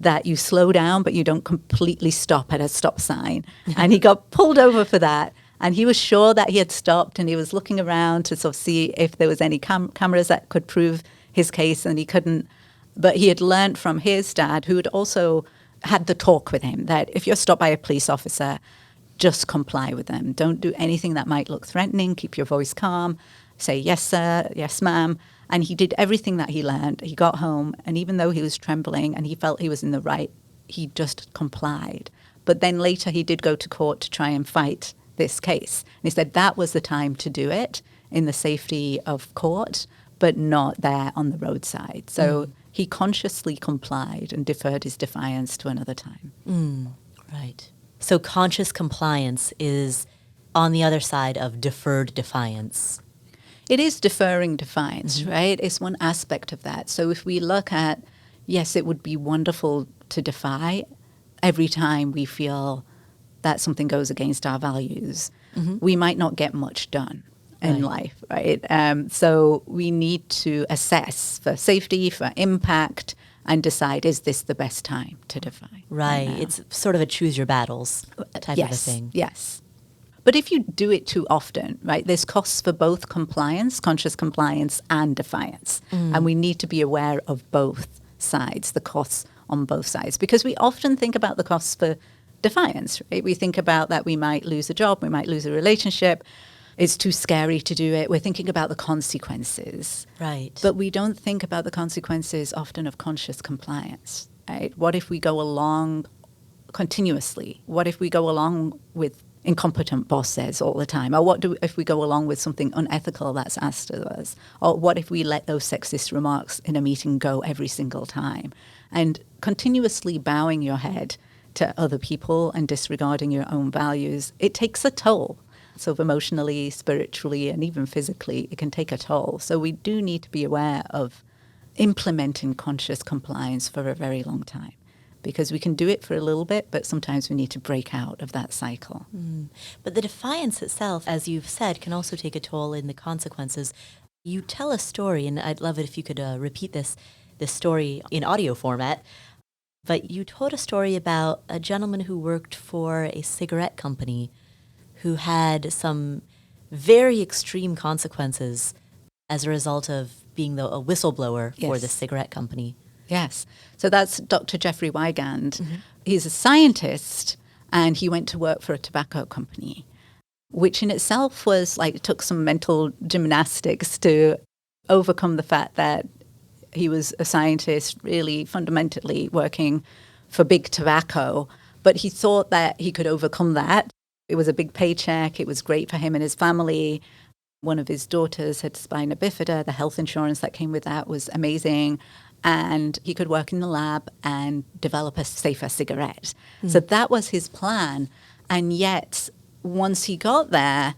[SPEAKER 2] that you slow down, but you don't completely stop at a stop sign. And he got pulled over for that. And he was sure that he had stopped, and he was looking around to sort of see if there was any cameras that could prove his case, and he couldn't. But he had learned from his dad, who had also had the talk with him, that if you're stopped by a police officer, just comply with them. Don't do anything that might look threatening. Keep your voice calm. Say, yes, sir, yes, ma'am. And he did everything that he learned. He got home, and even though he was trembling and he felt he was in the right, he just complied. But then later he did go to court to try and fight this case. And he said that was the time to do it in the safety of court, but not there on the roadside. So he consciously complied and deferred his defiance to another time.
[SPEAKER 1] Right. So conscious compliance is on the other side of deferred defiance.
[SPEAKER 2] It is deferring defiance, right? It's one aspect of that. So if we look at, yes, it would be wonderful to defy every time we feel that something goes against our values. We might not get much done in life, right? So we need to assess for safety, for impact, and decide, is this the best time to defy?
[SPEAKER 1] Right. It's sort of a choose your battles type of a thing.
[SPEAKER 2] Yes. But if you do it too often, right, there's costs for both compliance, conscious compliance, and defiance. And we need to be aware of both sides, the costs on both sides, because we often think about the costs for defiance, right? We think about that we might lose a job, we might lose a relationship. It's too scary to do it. We're thinking about the consequences.
[SPEAKER 1] Right.
[SPEAKER 2] But we don't think about the consequences often of conscious compliance, right? What if we go along continuously? What if we go along with incompetent bosses all the time? Or if we go along with something unethical that's asked of us? Or what if we let those sexist remarks in a meeting go every single time? And continuously bowing your head to other people and disregarding your own values, it takes a toll. So emotionally, spiritually, and even physically, it can take a toll. So we do need to be aware of implementing conscious compliance for a very long time, because we can do it for a little bit, but sometimes we need to break out of that cycle.
[SPEAKER 1] But the defiance itself, as you've said, can also take a toll in the consequences. You tell a story, and I'd love it if you could repeat this story in audio format. But you told a story about a gentleman who worked for a cigarette company who had some very extreme consequences as a result of being a whistleblower for the cigarette company.
[SPEAKER 2] Yes. So that's Dr. Jeffrey Wigand. He's a scientist, and he went to work for a tobacco company, which in itself was like, it took some mental gymnastics to overcome the fact that he was a scientist really fundamentally working for big tobacco. But he thought that he could overcome that. It was a big paycheck. It was great for him and his family. One of his daughters had spina bifida. The health insurance that came with that was amazing. And he could work in the lab and develop a safer cigarette. So that was his plan. And yet, once he got there,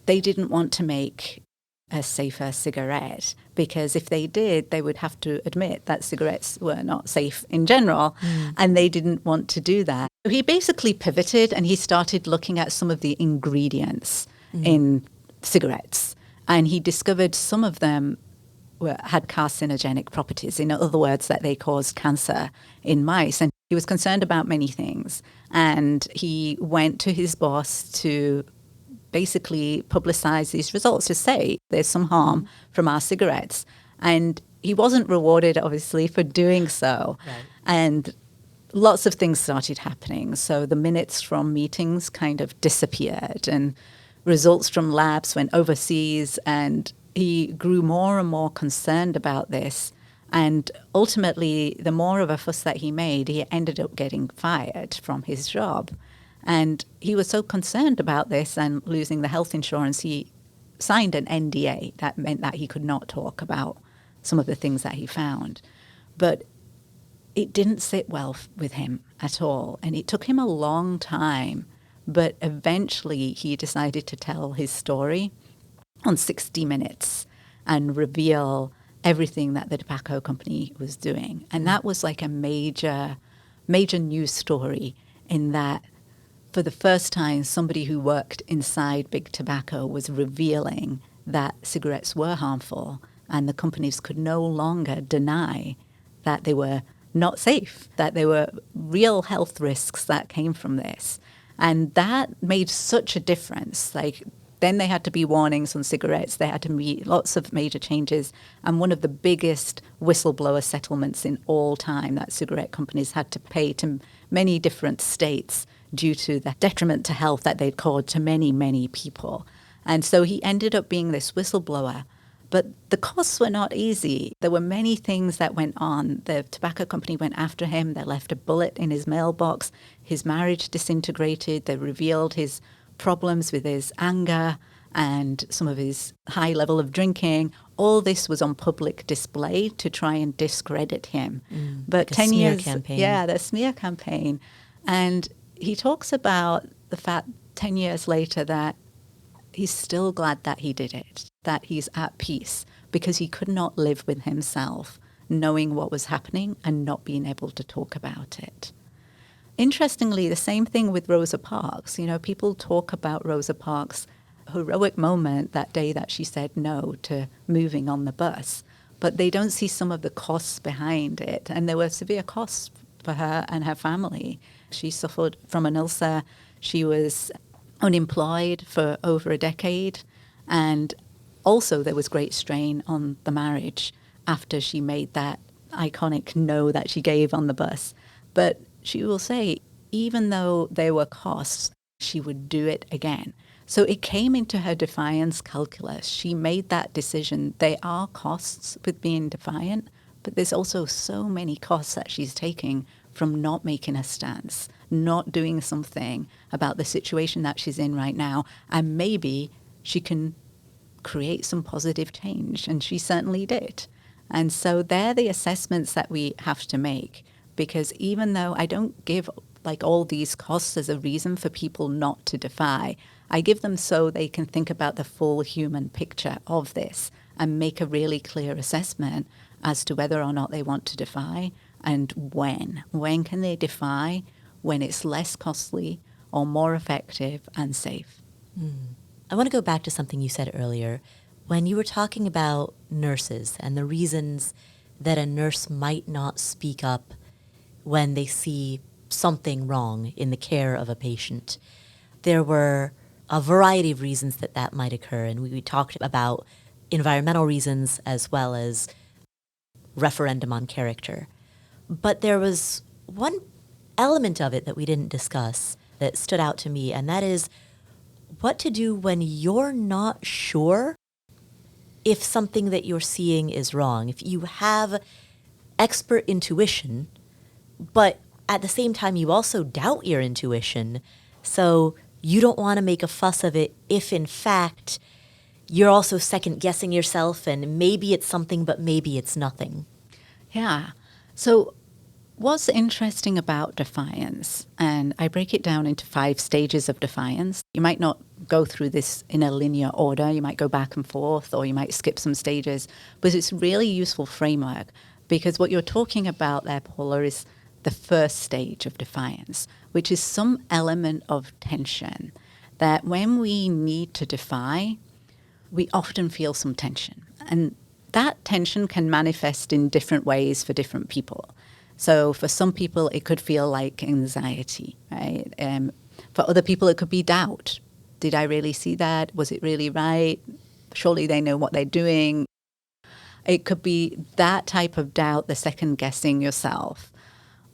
[SPEAKER 2] they didn't want to make a safer cigarette, because if they did, they would have to admit that cigarettes were not safe in general, and they didn't want to do that. So he basically pivoted, and he started looking at some of the ingredients in cigarettes, and he discovered some of them had carcinogenic properties. In other words, that they caused cancer in mice. And he was concerned about many things. And he went to his boss to basically publicize these results, to say there's some harm from our cigarettes. And he wasn't rewarded, obviously, for doing so.
[SPEAKER 1] Right.
[SPEAKER 2] And lots of things started happening. So the minutes from meetings kind of disappeared, and results from labs went overseas, and he grew more and more concerned about this. And ultimately, the more of a fuss that he made, he ended up getting fired from his job. And he was so concerned about this and losing the health insurance, he signed an NDA. That meant that he could not talk about some of the things that he found. But it didn't sit well with him at all. And it took him a long time. But eventually he decided to tell his story on 60 Minutes and reveal everything that the tobacco company was doing. And that was like a major news story, in that for the first time, somebody who worked inside big tobacco was revealing that cigarettes were harmful, and the companies could no longer deny that they were not safe, that there were real health risks that came from this. And that made such a difference. Like, then they had to be warnings on cigarettes. They had to meet lots of major changes. And one of the biggest whistleblower settlements in all time that cigarette companies had to pay to many different states due to the detriment to health that they'd caused to many, many people. And so he ended up being this whistleblower. But the costs were not easy. There were many things that went on. The tobacco company went after him. They left a bullet in his mailbox. His marriage disintegrated. They revealed his problems with his anger and some of his high level of drinking. All this was on public display to try and discredit him. But
[SPEAKER 1] like a
[SPEAKER 2] 10
[SPEAKER 1] smear
[SPEAKER 2] years,
[SPEAKER 1] campaign.
[SPEAKER 2] yeah, the smear campaign. And he talks about the fact 10 years later that he's still glad that he did it, that he's at peace, because he could not live with himself knowing what was happening and not being able to talk about it. Interestingly, the same thing with Rosa Parks. You know, people talk about Rosa Parks' heroic moment that day that she said no to moving on the bus, but they don't see some of the costs behind it. And there were severe costs for her and her family. She suffered from an ulcer. She was unemployed for over a decade. And also there was great strain on the marriage after she made that iconic no that she gave on the bus. But she will say, even though there were costs, she would do it again. So it came into her defiance calculus. She made that decision. There are costs with being defiant, but there's also so many costs that she's taking from not making a stance, not doing something about the situation that she's in right now. And maybe she can create some positive change. And she certainly did. And so they're the assessments that we have to make. Because even though I don't give like all these costs as a reason for people not to defy. I give them so they can think about the full human picture of this and make a really clear assessment as to whether or not they want to defy and when. When can they defy? When it's less costly or more effective and safe.
[SPEAKER 1] I want to go back to something you said earlier. When you were talking about nurses and the reasons that a nurse might not speak up when they see something wrong in the care of a patient, there were a variety of reasons that that might occur. And we talked about environmental reasons as well as referendum on character. But there was one element of it that we didn't discuss that stood out to me, and that is what to do when you're not sure if something that you're seeing is wrong. If you have expert intuition, but at the same time you also doubt your intuition, so you don't want to make a fuss of it if in fact you're also second guessing yourself and maybe it's something but maybe it's nothing.
[SPEAKER 2] Yeah. So what's interesting about defiance, and I break it down into 5 stages of defiance. You might not go through this in a linear order. You might go back and forth, or you might skip some stages. But it's a really useful framework because what you're talking about there, Paula, is the first stage of defiance, which is some element of tension that when we need to defy, we often feel some tension. And that tension can manifest in different ways for different people. So for some people, it could feel like anxiety, right? For other people, it could be doubt. Did I really see that? Was it really right? Surely they know what they're doing. It could be that type of doubt, the second guessing yourself.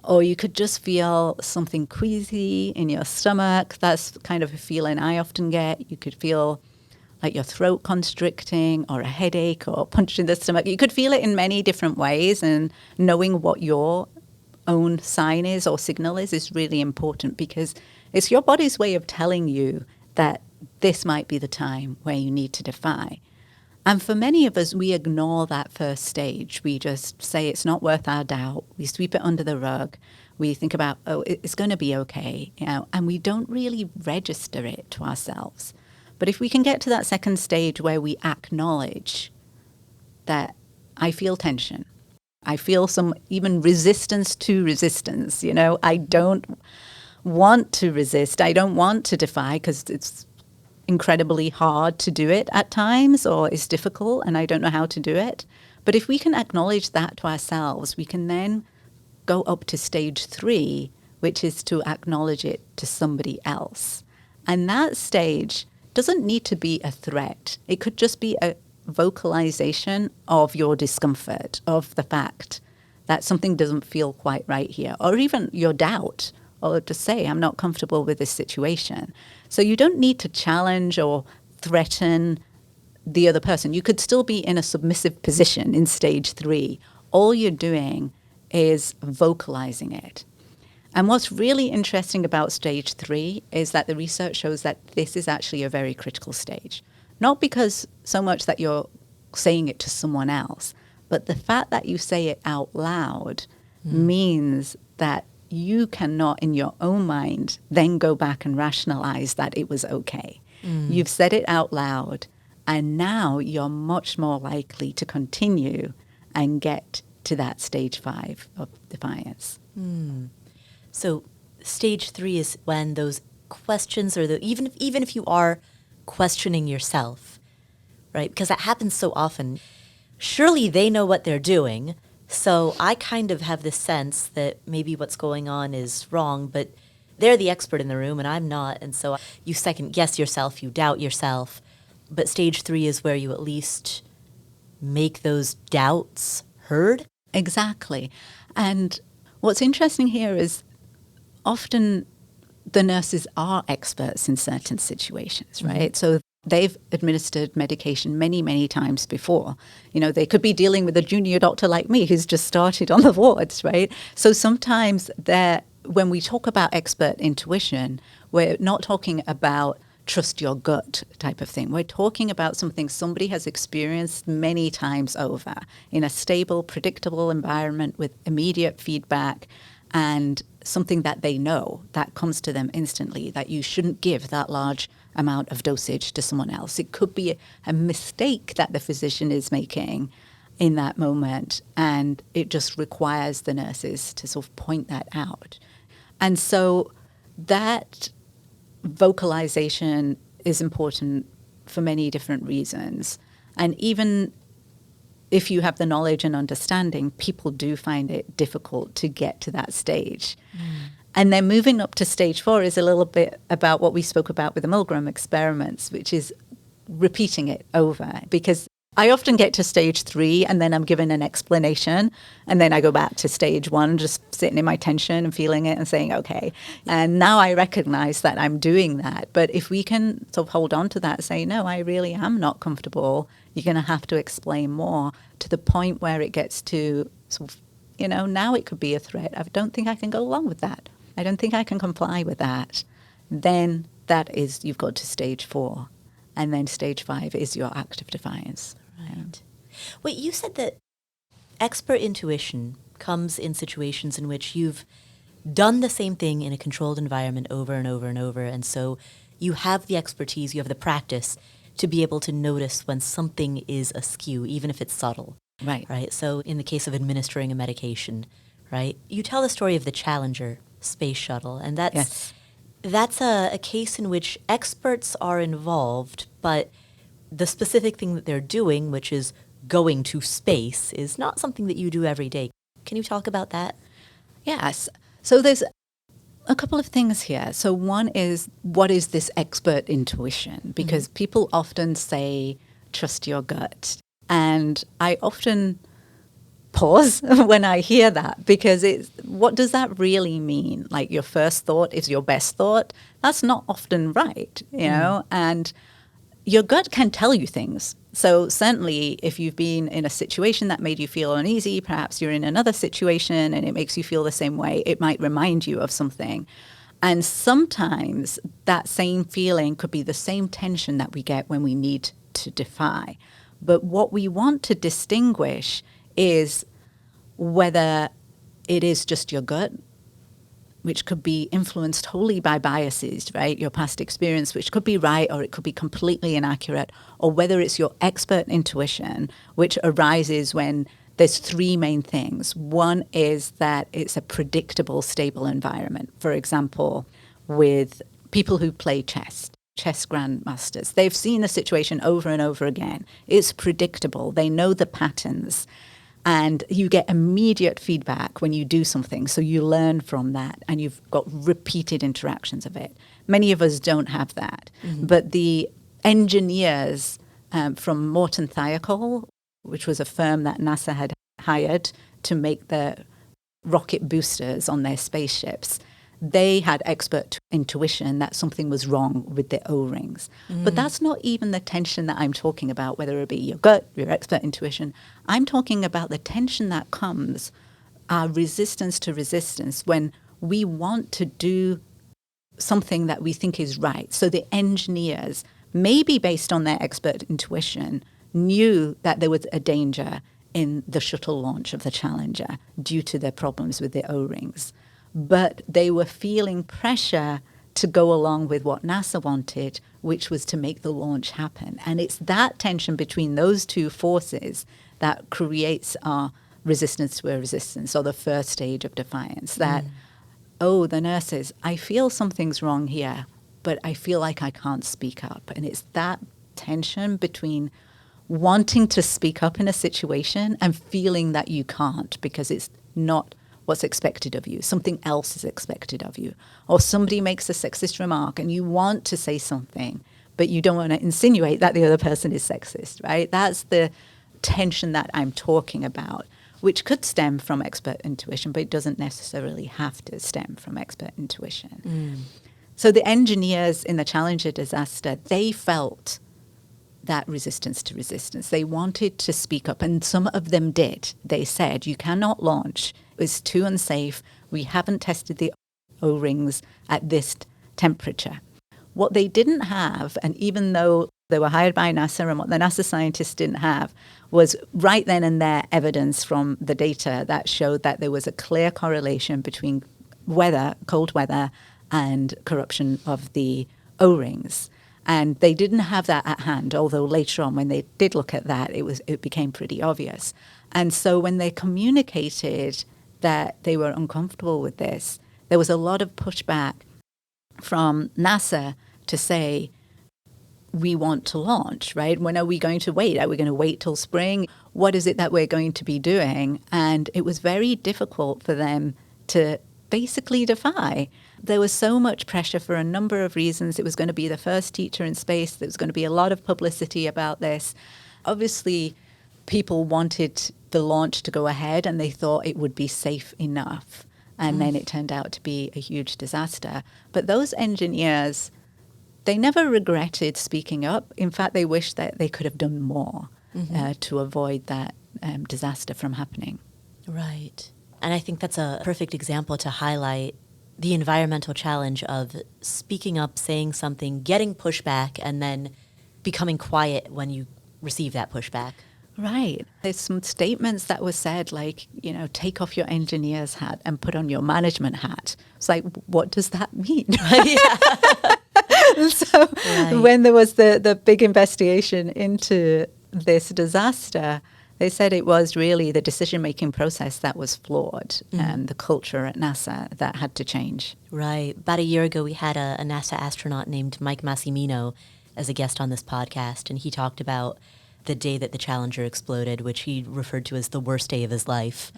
[SPEAKER 2] Or you could just feel something queasy in your stomach. That's kind of a feeling I often get. You could feel like your throat constricting or a headache or a punch in the stomach. You could feel it in many different ways, and knowing what your own sign is or signal is really important because it's your body's way of telling you that this might be the time where you need to defy. And for many of us, we ignore that first stage. We just say it's not worth our doubt. We sweep it under the rug. We think about, oh, it's going to be okay, and we don't really register it to ourselves. But if we can get to that second stage where we acknowledge that I feel tension, I feel some even resistance to resistance, I don't want to resist, I don't want to defy because it's incredibly hard to do it at times or it's difficult and I don't know how to do it. But if we can acknowledge that to ourselves, we can then go up to stage 3, which is to acknowledge it to somebody else. And that stage doesn't need to be a threat. It could just be a vocalization of your discomfort, of the fact that something doesn't feel quite right here, or even your doubt, or to say, I'm not comfortable with this situation. So you don't need to challenge or threaten the other person. You could still be in a submissive position in stage 3. All you're doing is vocalizing it. And what's really interesting about stage 3 is that the research shows that this is actually a very critical stage. Not because so much that you're saying it to someone else, but the fact that you say it out loud means that you cannot, in your own mind, then go back and rationalize that it was okay. You've said it out loud, and now you're much more likely to continue and get to that stage 5 of defiance.
[SPEAKER 1] So stage 3 is when those questions, or even if you are questioning yourself, right? Because that happens so often. Surely they know what they're doing, so I kind of have this sense that maybe what's going on is wrong, but they're the expert in the room and I'm not, and so you second guess yourself, you doubt yourself. But stage 3 is where you at least make those doubts heard.
[SPEAKER 2] Exactly. And what's interesting here is often the nurses are experts in certain situations, right? So they've administered medication many, many times before. They could be dealing with a junior doctor like me who's just started on the wards, right? So sometimes when we talk about expert intuition, we're not talking about trust your gut type of thing. We're talking about something somebody has experienced many times over in a stable, predictable environment with immediate feedback. and something that they know that comes to them instantly, that you shouldn't give that large amount of dosage to someone else. It could be a mistake that the physician is making in that moment, and it just requires the nurses to sort of point that out. And so that vocalization is important for many different reasons. And even if you have the knowledge and understanding, people do find it difficult to get to that stage. And then moving up to stage 4 is a little bit about what we spoke about with the Milgram experiments, which is repeating it over. Because I often get to stage 3 and then I'm given an explanation, and then I go back to stage 1, just sitting in my tension and feeling it and saying, okay. And now I recognize that I'm doing that. But if we can sort of hold on to that, say, no, I really am not comfortable, you're going to have to explain more, to the point where it gets to sort of, now it could be a threat. I don't think I can go along with that. I don't think I can comply with that. Then that is, you've got to stage 4. And then stage 5 is your act of defiance.
[SPEAKER 1] Right. Wait, you said that expert intuition comes in situations in which you've done the same thing in a controlled environment over and over and over, and so you have the expertise, you have the practice to be able to notice when something is askew, even if it's subtle.
[SPEAKER 2] Right.
[SPEAKER 1] Right. So in the case of administering a medication, right, you tell the story of the Challenger space shuttle, and that's a case in which experts are involved, but the specific thing that they're doing, which is going to space, is not something that you do every day. Can you talk about that?
[SPEAKER 2] Yes. So there's a couple of things here. So one is, what is this expert intuition? Because people often say, trust your gut. And I often pause when I hear that, because what does that really mean? Like, your first thought is your best thought? That's not often right, and your gut can tell you things. So certainly if you've been in a situation that made you feel uneasy, perhaps you're in another situation and it makes you feel the same way, it might remind you of something. And sometimes that same feeling could be the same tension that we get when we need to defy. But what we want to distinguish is whether it is just your gut, which could be influenced wholly by biases, right? Your past experience, which could be right or it could be completely inaccurate, or whether it's your expert intuition, which arises when there's 3 main things. One is that it's a predictable, stable environment. For example, with people who play chess grandmasters, they've seen the situation over and over again. It's predictable. They know the patterns. And you get immediate feedback when you do something. So you learn from that, and you've got repeated interactions of it. Many of us don't have that. But the engineers from Morton Thiokol, which was a firm that NASA had hired to make the rocket boosters on their spaceships, they had expert intuition that something was wrong with the O-rings. But that's not even the tension that I'm talking about, whether it be your gut, your expert intuition. I'm talking about the tension that comes, our resistance to resistance, when we want to do something that we think is right. So the engineers, maybe based on their expert intuition, knew that there was a danger in the shuttle launch of the Challenger due to their problems with the O-rings. But they were feeling pressure to go along with what NASA wanted, which was to make the launch happen. And it's that tension between those two forces that creates our resistance to a resistance, or the first stage of defiance, that, the nurses, I feel something's wrong here, but I feel like I can't speak up. And it's that tension between wanting to speak up in a situation and feeling that you can't because it's not what's expected of you. Something else is expected of you. Or somebody makes a sexist remark and you want to say something, but you don't want to insinuate that the other person is sexist, right? That's the tension that I'm talking about, which could stem from expert intuition, but it doesn't necessarily have to stem from expert intuition. So the engineers in the Challenger disaster, they felt that resistance to resistance. They wanted to speak up, and some of them did. They said, you cannot launch. It's too unsafe. We haven't tested the O-rings at this temperature. What they didn't have, and even though They were hired by NASA, and what the NASA scientists didn't have was right then and there evidence from the data that showed that there was a clear correlation between weather, cold weather, and corruption of the O-rings. And they didn't have that at hand, although later on when they did look at that, it became pretty obvious. And so when they communicated that they were uncomfortable with this, there was a lot of pushback from NASA to say, we want to launch, right? When are we going to wait? Are we going to wait till spring? What is it that we're going to be doing? And it was very difficult for them to basically defy. There was so much pressure for a number of reasons. It was going to be the first teacher in space. There was going to be a lot of publicity about this. Obviously, people wanted the launch to go ahead and they thought it would be safe enough. And then it turned out to be a huge disaster. But those engineers, they never regretted speaking up. In fact, they wished that they could have done more to avoid that disaster from happening.
[SPEAKER 1] Right. And I think that's a perfect example to highlight the environmental challenge of speaking up, saying something, getting pushback, and then becoming quiet when you receive that pushback.
[SPEAKER 2] Right. There's some statements that were said like, take off your engineer's hat and put on your management hat. It's like, what does that mean? So when there was the big investigation into this disaster, they said it was really the decision-making process that was flawed and the culture at NASA that had to change.
[SPEAKER 1] Right. About a year ago, we had a NASA astronaut named Mike Massimino as a guest on this podcast, and he talked about the day that the Challenger exploded, which he referred to as the worst day of his life.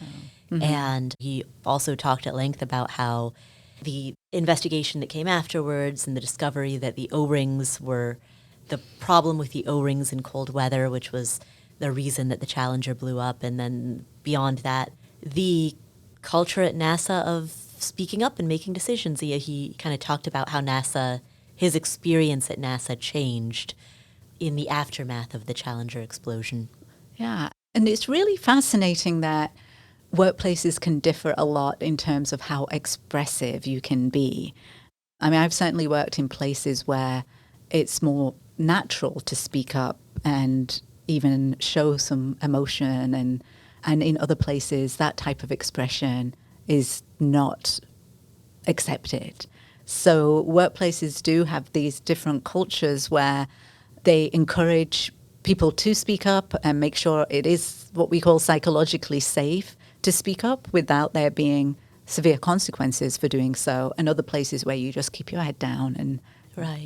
[SPEAKER 1] And he also talked at length about how the investigation that came afterwards and the discovery that the O-rings were the problem with the O-rings in cold weather, which was the reason that the Challenger blew up. And then beyond that, the culture at NASA of speaking up and making decisions. He kind of talked about how his experience at NASA changed in the aftermath of the Challenger explosion.
[SPEAKER 2] Yeah, and it's really fascinating that workplaces can differ a lot in terms of how expressive you can be. I mean, I've certainly worked in places where it's more natural to speak up and even show some emotion, and in other places that type of expression is not accepted. So workplaces do have these different cultures where they encourage people to speak up and make sure it is what we call psychologically safe to speak up without there being severe consequences for doing so, and other places where you just keep your head down and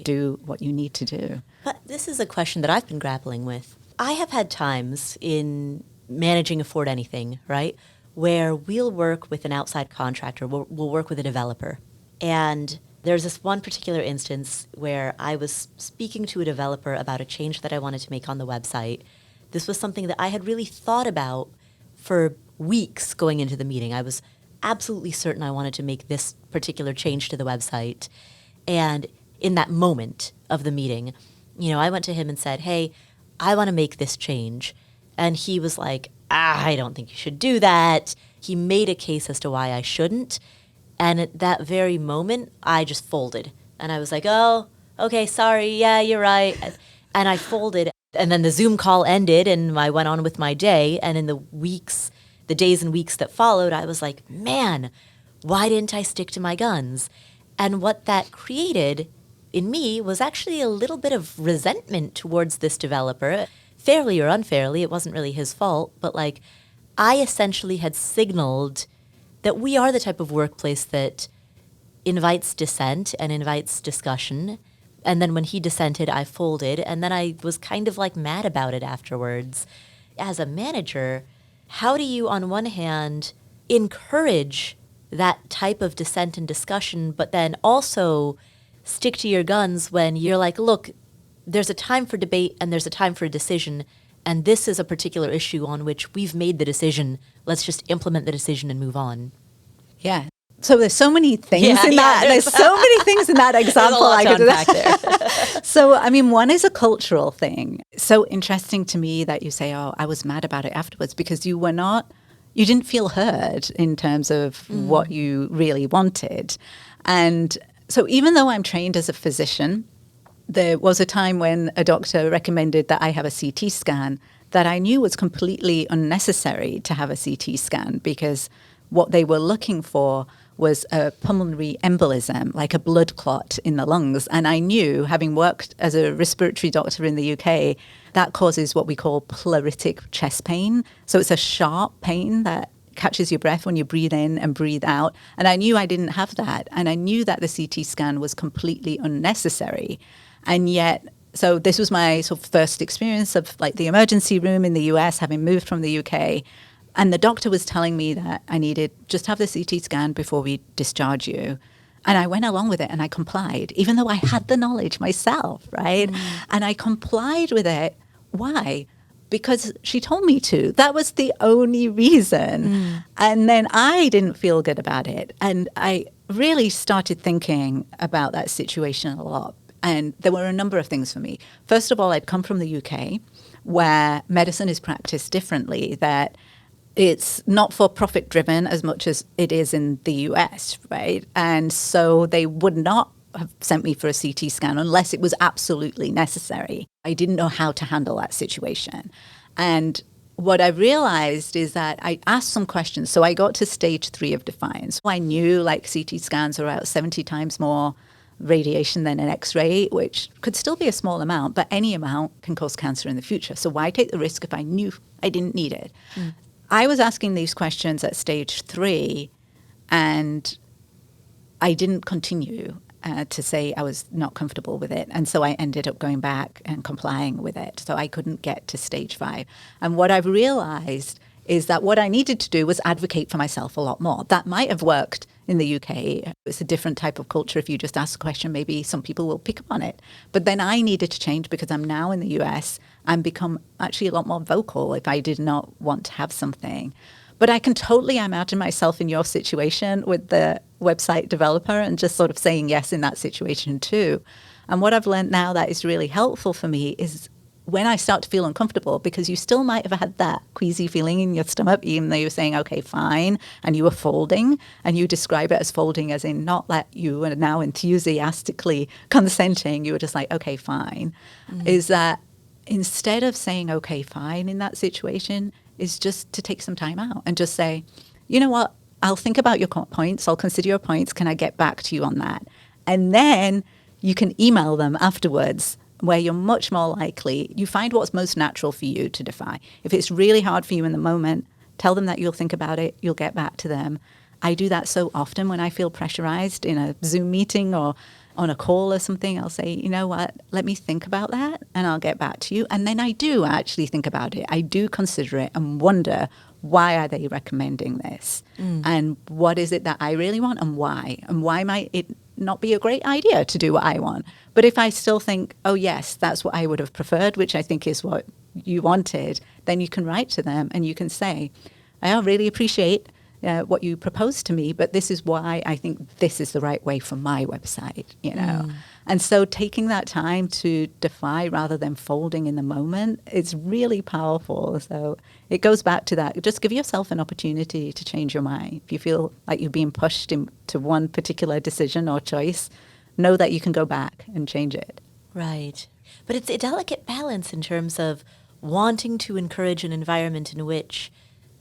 [SPEAKER 2] do what you need to do.
[SPEAKER 1] But this is a question that I've been grappling with. I have had times in managing Afford Anything, right, where we'll work with an outside contractor, we'll work with a developer, and there's this one particular instance where I was speaking to a developer about a change that I wanted to make on the website. This was something that I had really thought about for weeks going into the meeting. I was absolutely certain I wanted to make this particular change to the website. And in that moment of the meeting, I went to him and said, hey, I want to make this change. And he was like, I don't think you should do that. He made a case as to why I shouldn't. And at that very moment, I just folded. And I was like, oh, okay, sorry, yeah, you're right. And I folded. And then the Zoom call ended, and I went on with my day. And in the days and weeks that followed, I was like, man, why didn't I stick to my guns? And what that created in me was actually a little bit of resentment towards this developer. Fairly or unfairly, it wasn't really his fault. But I essentially had signaled that we are the type of workplace that invites dissent and invites discussion. And then when he dissented, I folded. And then I was kind of mad about it afterwards. As a manager, how do you, on one hand, encourage that type of dissent and discussion, but then also stick to your guns when you're like, look, there's a time for debate and there's a time for a decision. And this is a particular issue on which we've made the decision. Let's just implement the decision and move on.
[SPEAKER 2] Yeah. So there's so many things in that. There's so many things in that example.
[SPEAKER 1] I could unpack there.
[SPEAKER 2] So, I mean, one is a cultural thing. So interesting to me that you say, oh, I was mad about it afterwards, because you didn't feel heard in terms of what you really wanted. And so even though I'm trained as a physician, there was a time when a doctor recommended that I have a CT scan that I knew was completely unnecessary to have a CT scan, because what they were looking for was a pulmonary embolism, like a blood clot in the lungs. And I knew, having worked as a respiratory doctor in the UK, that causes what we call pleuritic chest pain. So it's a sharp pain that catches your breath when you breathe in and breathe out. And I knew I didn't have that. And I knew that the CT scan was completely unnecessary. And yet, so this was my sort of first experience of like the emergency room in the US, having moved from the UK. And the doctor was telling me that I needed just have the CT scan before we discharge you. And I went along with it and I complied, even though I had the knowledge myself, right? And I complied with it. Why? Because she told me to. That was the only reason. And then I didn't feel good about it. And I really started thinking about that situation a lot. And there were a number of things for me. First of all, I'd come from the UK, where medicine is practiced differently, that it's not for profit driven as much as it is in the US, right? And so they would not have sent me for a CT scan unless it was absolutely necessary. I didn't know how to handle that situation. And what I realized is that I asked some questions. So I got to stage 3 of defiance. I knew like CT scans are about 70 times more radiation than an X-ray, which could still be a small amount, but any amount can cause cancer in the future. So why take the risk if I knew I didn't need it? I was asking these questions at stage 3, and I didn't continue to say I was not comfortable with it. And so I ended up going back and complying with it. So I couldn't get to stage 5. And what I've realized is that what I needed to do was advocate for myself a lot more. That might have worked in the UK. It's a different type of culture. If you just ask a question, maybe some people will pick up on it. But then I needed to change because I'm now in the US and become actually a lot more vocal if I did not want to have something. But I can totally imagine myself in your situation with the website developer and just sort of saying yes in that situation too. And what I've learned now that is really helpful for me is when I start to feel uncomfortable, because you still might have had that queasy feeling in your stomach, even though you're saying, okay, fine, and you were folding, and you describe it as folding as in not that you are now enthusiastically consenting, you were just like, okay, fine, is that instead of saying, okay, fine in that situation, is just to take some time out and just say, you know what, I'll think about your points, I'll consider your points, can I get back to you on that? And then you can email them afterwards, where you're much more likely, you find what's most natural for you to defy. If it's really hard for you in the moment, tell them that you'll think about it, you'll get back to them. I do that so often when I feel pressurized in a Zoom meeting or on a call or something. I'll say, you know what, let me think about that and I'll get back to you. And then I do actually think about it. I do consider it and wonder, why are they recommending this? And what is it that I really want and why? And why might it not be a great idea to do what I want? But if I still think, oh, yes, that's what I would have preferred, which I think is what you wanted, then you can write to them and you can say, I really appreciate what you proposed to me, but this is why I think this is the right way for my website, you know. And so taking that time to defy rather than folding in the moment is really powerful. So it goes back to that. Just give yourself an opportunity to change your mind. If you feel like you're being pushed into one particular decision or choice, know that you can go back and change it.
[SPEAKER 1] Right. But it's a delicate balance in terms of wanting to encourage an environment in which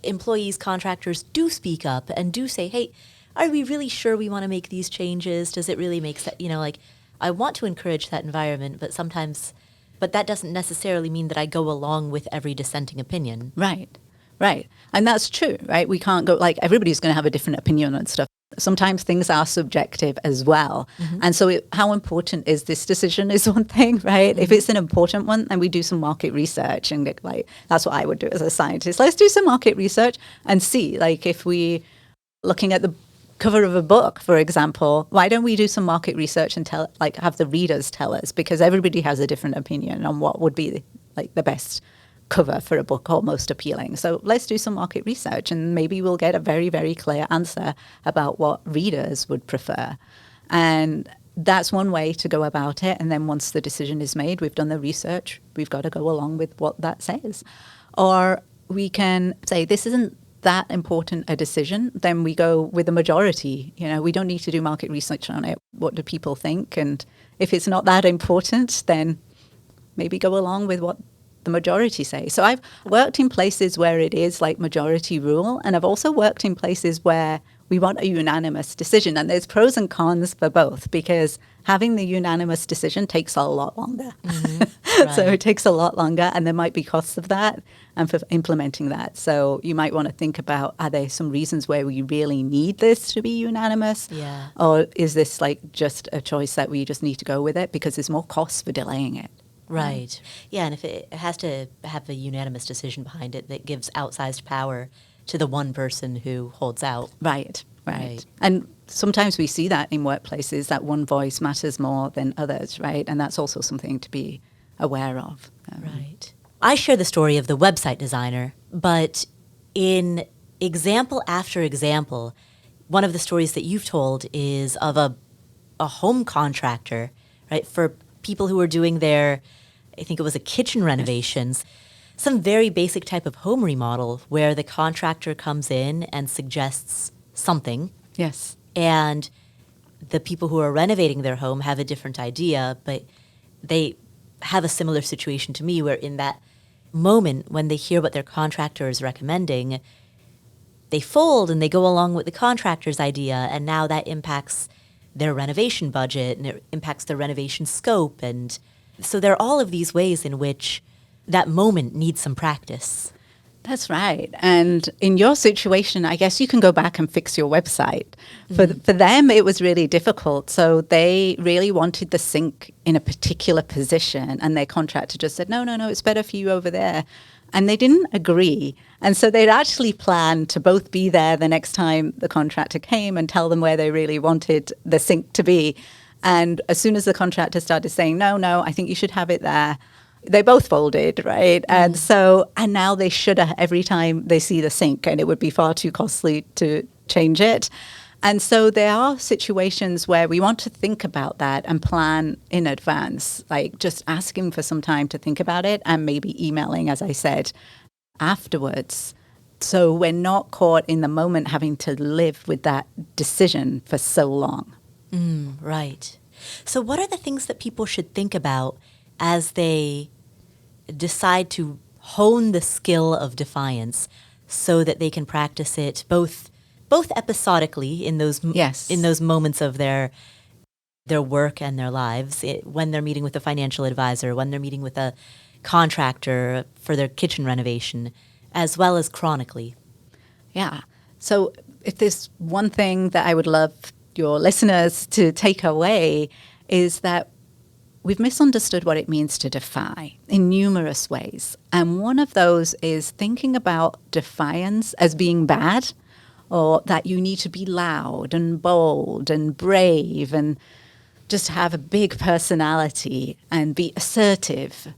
[SPEAKER 1] employees, contractors do speak up and do say, hey, are we really sure we want to make these changes? Does it really make sense? You know, like, I want to encourage that environment, but that doesn't necessarily mean that I go along with every dissenting opinion.
[SPEAKER 2] Right. And that's true, right? We can't go, like, everybody's going to have a different opinion on stuff. Sometimes things are subjective as well. And so how important is this decision is one thing, right? If it's an important one, then we do some market research and like, that's what I would do as a scientist. Let's do some market research and see, like, if we looking at the cover of a book, for example, why don't we do some market research and have the readers tell us? Because everybody has a different opinion on what would be like the best cover for a book or most appealing. So let's do some market research and maybe we'll get a very, very clear answer about what readers would prefer. And that's one way to go about it. And then once the decision is made, we've done the research, we've got to go along with what that says. Or we can say, this isn't that important a decision, then we go with the majority. You know, we don't need to do market research on it. What do people think? And if it's not that important, then maybe go along with what the majority say. So I've worked in places where it is like majority rule, and I've also worked in places where we want a unanimous decision. And there's pros and cons for both, because having the unanimous decision takes a lot longer.
[SPEAKER 1] Right.
[SPEAKER 2] So it takes a lot longer, and there might be costs of that and for implementing that. So you might want to think about, are there some reasons where we really need this to be unanimous?
[SPEAKER 1] Yeah.
[SPEAKER 2] Or is this like just a choice that we just need to go with it because there's more costs for delaying it?
[SPEAKER 1] Right. Yeah, and if it has to have a unanimous decision behind it that gives outsized power to the one person who holds out.
[SPEAKER 2] Right. And sometimes we see that in workplaces, that one voice matters more than others, right? And that's also something to be aware of.
[SPEAKER 1] Right. I share the story of the website designer, but in example after example, one of the stories that you've told is of a home contractor, right, for people who are doing their, I think it was a kitchen renovations, some very basic type of home remodel where the contractor comes in and suggests something.
[SPEAKER 2] Yes.
[SPEAKER 1] And the people who are renovating their home have a different idea, but they have a similar situation to me where in that moment when they hear what their contractor is recommending, they fold and they go along with the contractor's idea, and now that impacts their renovation budget and it impacts their renovation scope. And so there are all of these ways in which that moment needs some practice.
[SPEAKER 2] That's right. And in your situation, I guess you can go back and fix your website. For them, it was really difficult. So they really wanted the sink in a particular position, and their contractor just said, no, it's better for you over there. And they didn't agree. And so they'd actually planned to both be there the next time the contractor came and tell them where they really wanted the sink to be. And as soon as the contractor started saying, no, I think you should have it there, they both folded, right? And now they shudder every time they see the sink, and it would be far too costly to change it. And so there are situations where we want to think about that and plan in advance, like just asking for some time to think about it and maybe emailing, as I said, afterwards. So we're not caught in the moment having to live with that decision for so long.
[SPEAKER 1] Right. So what are the things that people should think about as they decide to hone the skill of defiance so that they can practice it both episodically in those moments of their work and their lives, when they're meeting with a financial advisor, when they're meeting with a contractor for their kitchen renovation, as well as chronically?
[SPEAKER 2] Yeah. So if there's one thing that I would love your listeners to take away, is that we've misunderstood what it means to defy in numerous ways. And one of those is thinking about defiance as being bad, or that you need to be loud and bold and brave and just have a big personality and be assertive,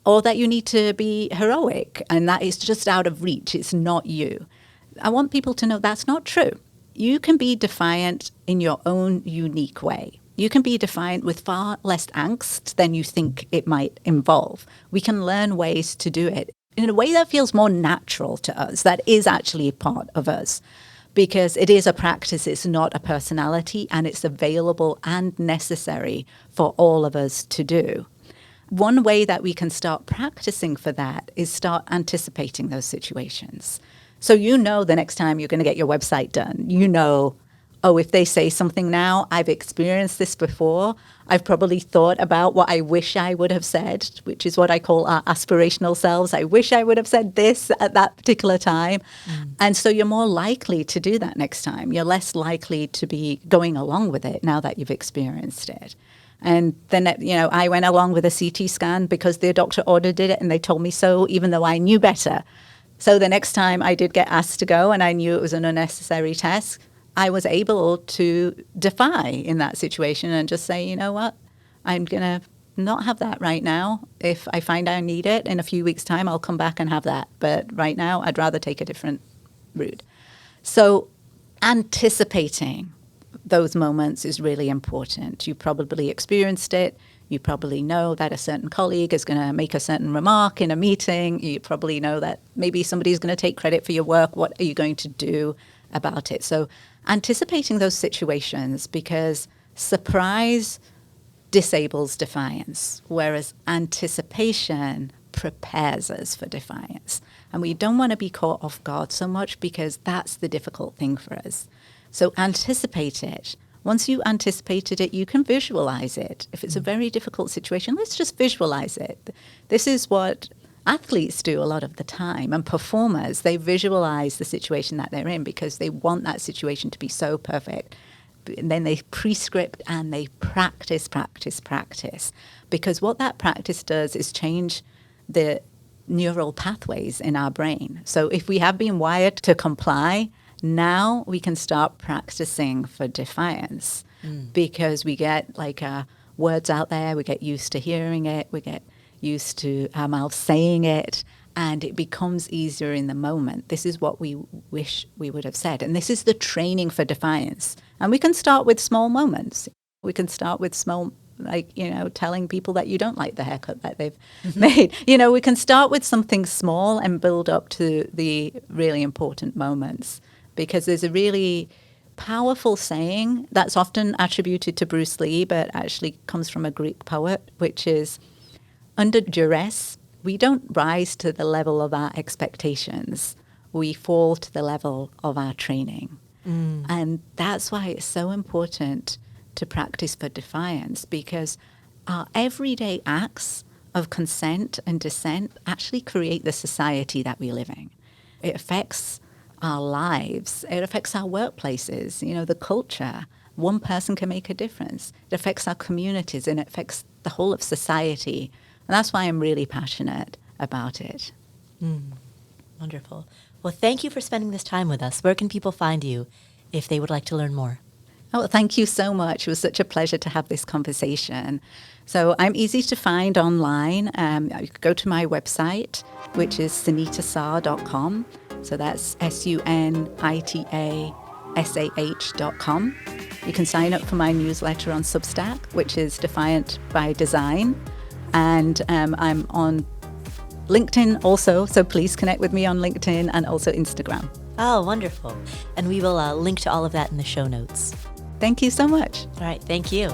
[SPEAKER 2] or that you need to be heroic and that is just out of reach. It's not you. I want people to know that's not true. You can be defiant in your own unique way. You can be defiant with far less angst than you think it might involve. We can learn ways to do it in a way that feels more natural to us, that is actually a part of us, because it is a practice, it's not a personality, and it's available and necessary for all of us to do. One way that we can start practicing for that is start anticipating those situations. So the next time you're going to get your website done, if they say something now, I've experienced this before. I've probably thought about what I wish I would have said, which is what I call our aspirational selves. I wish I would have said this at that particular time. And so you're more likely to do that next time. You're less likely to be going along with it now that you've experienced it. And then, I went along with a CT scan because the doctor ordered it and they told me so, even though I knew better. So the next time I did get asked to go and I knew it was an unnecessary test, I was able to defy in that situation and just say, you know what, I'm going to not have that right now. If I find I need it in a few weeks' time, I'll come back and have that. But right now, I'd rather take a different route. So anticipating, those moments is really important. You probably experienced it. You probably know that a certain colleague is going to make a certain remark in a meeting. You probably know that maybe somebody's going to take credit for your work. What are you going to do about it? So anticipating those situations, because surprise disables defiance, whereas anticipation prepares us for defiance. And we don't want to be caught off guard so much, because that's the difficult thing for us. So anticipate it. Once you anticipated it, you can visualize it. If it's a very difficult situation, let's just visualize it. This is what athletes do a lot of the time, and performers. They visualize the situation that they're in because they want that situation to be so perfect. And then they prescript and they practice. Because what that practice does is change the neural pathways in our brain. So if we have been wired to comply, now we can start practicing for defiance, because we get words out there, we get used to hearing it, we get used to our mouth saying it, and it becomes easier in the moment. This is what we wish we would have said. And this is the training for defiance. And we can start with small moments. We can start with small, telling people that you don't like the haircut that they've made. We can start with something small and build up to the really important moments. Because there's a really powerful saying that's often attributed to Bruce Lee, but actually comes from a Greek poet, which is, under duress, we don't rise to the level of our expectations. We fall to the level of our training. And that's why it's so important to practice for defiance, because our everyday acts of consent and dissent actually create the society that we live in. It affects our lives. It affects our workplaces, the culture. One person can make a difference. It affects our communities, and it affects the whole of society. And that's why I'm really passionate about it.
[SPEAKER 1] Wonderful. Well, thank you for spending this time with us. Where can people find you if they would like to learn more?
[SPEAKER 2] Oh, thank you so much. It was such a pleasure to have this conversation. So I'm easy to find online. You could go to my website, which is sunitasah.com. So that's SUNITASAH.com. You can sign up for my newsletter on Substack, which is Defiant by Design. And I'm on LinkedIn also, so please connect with me on LinkedIn and also Instagram.
[SPEAKER 1] Oh, wonderful. And we will link to all of that in the show notes.
[SPEAKER 2] Thank you so much.
[SPEAKER 1] All right, thank you.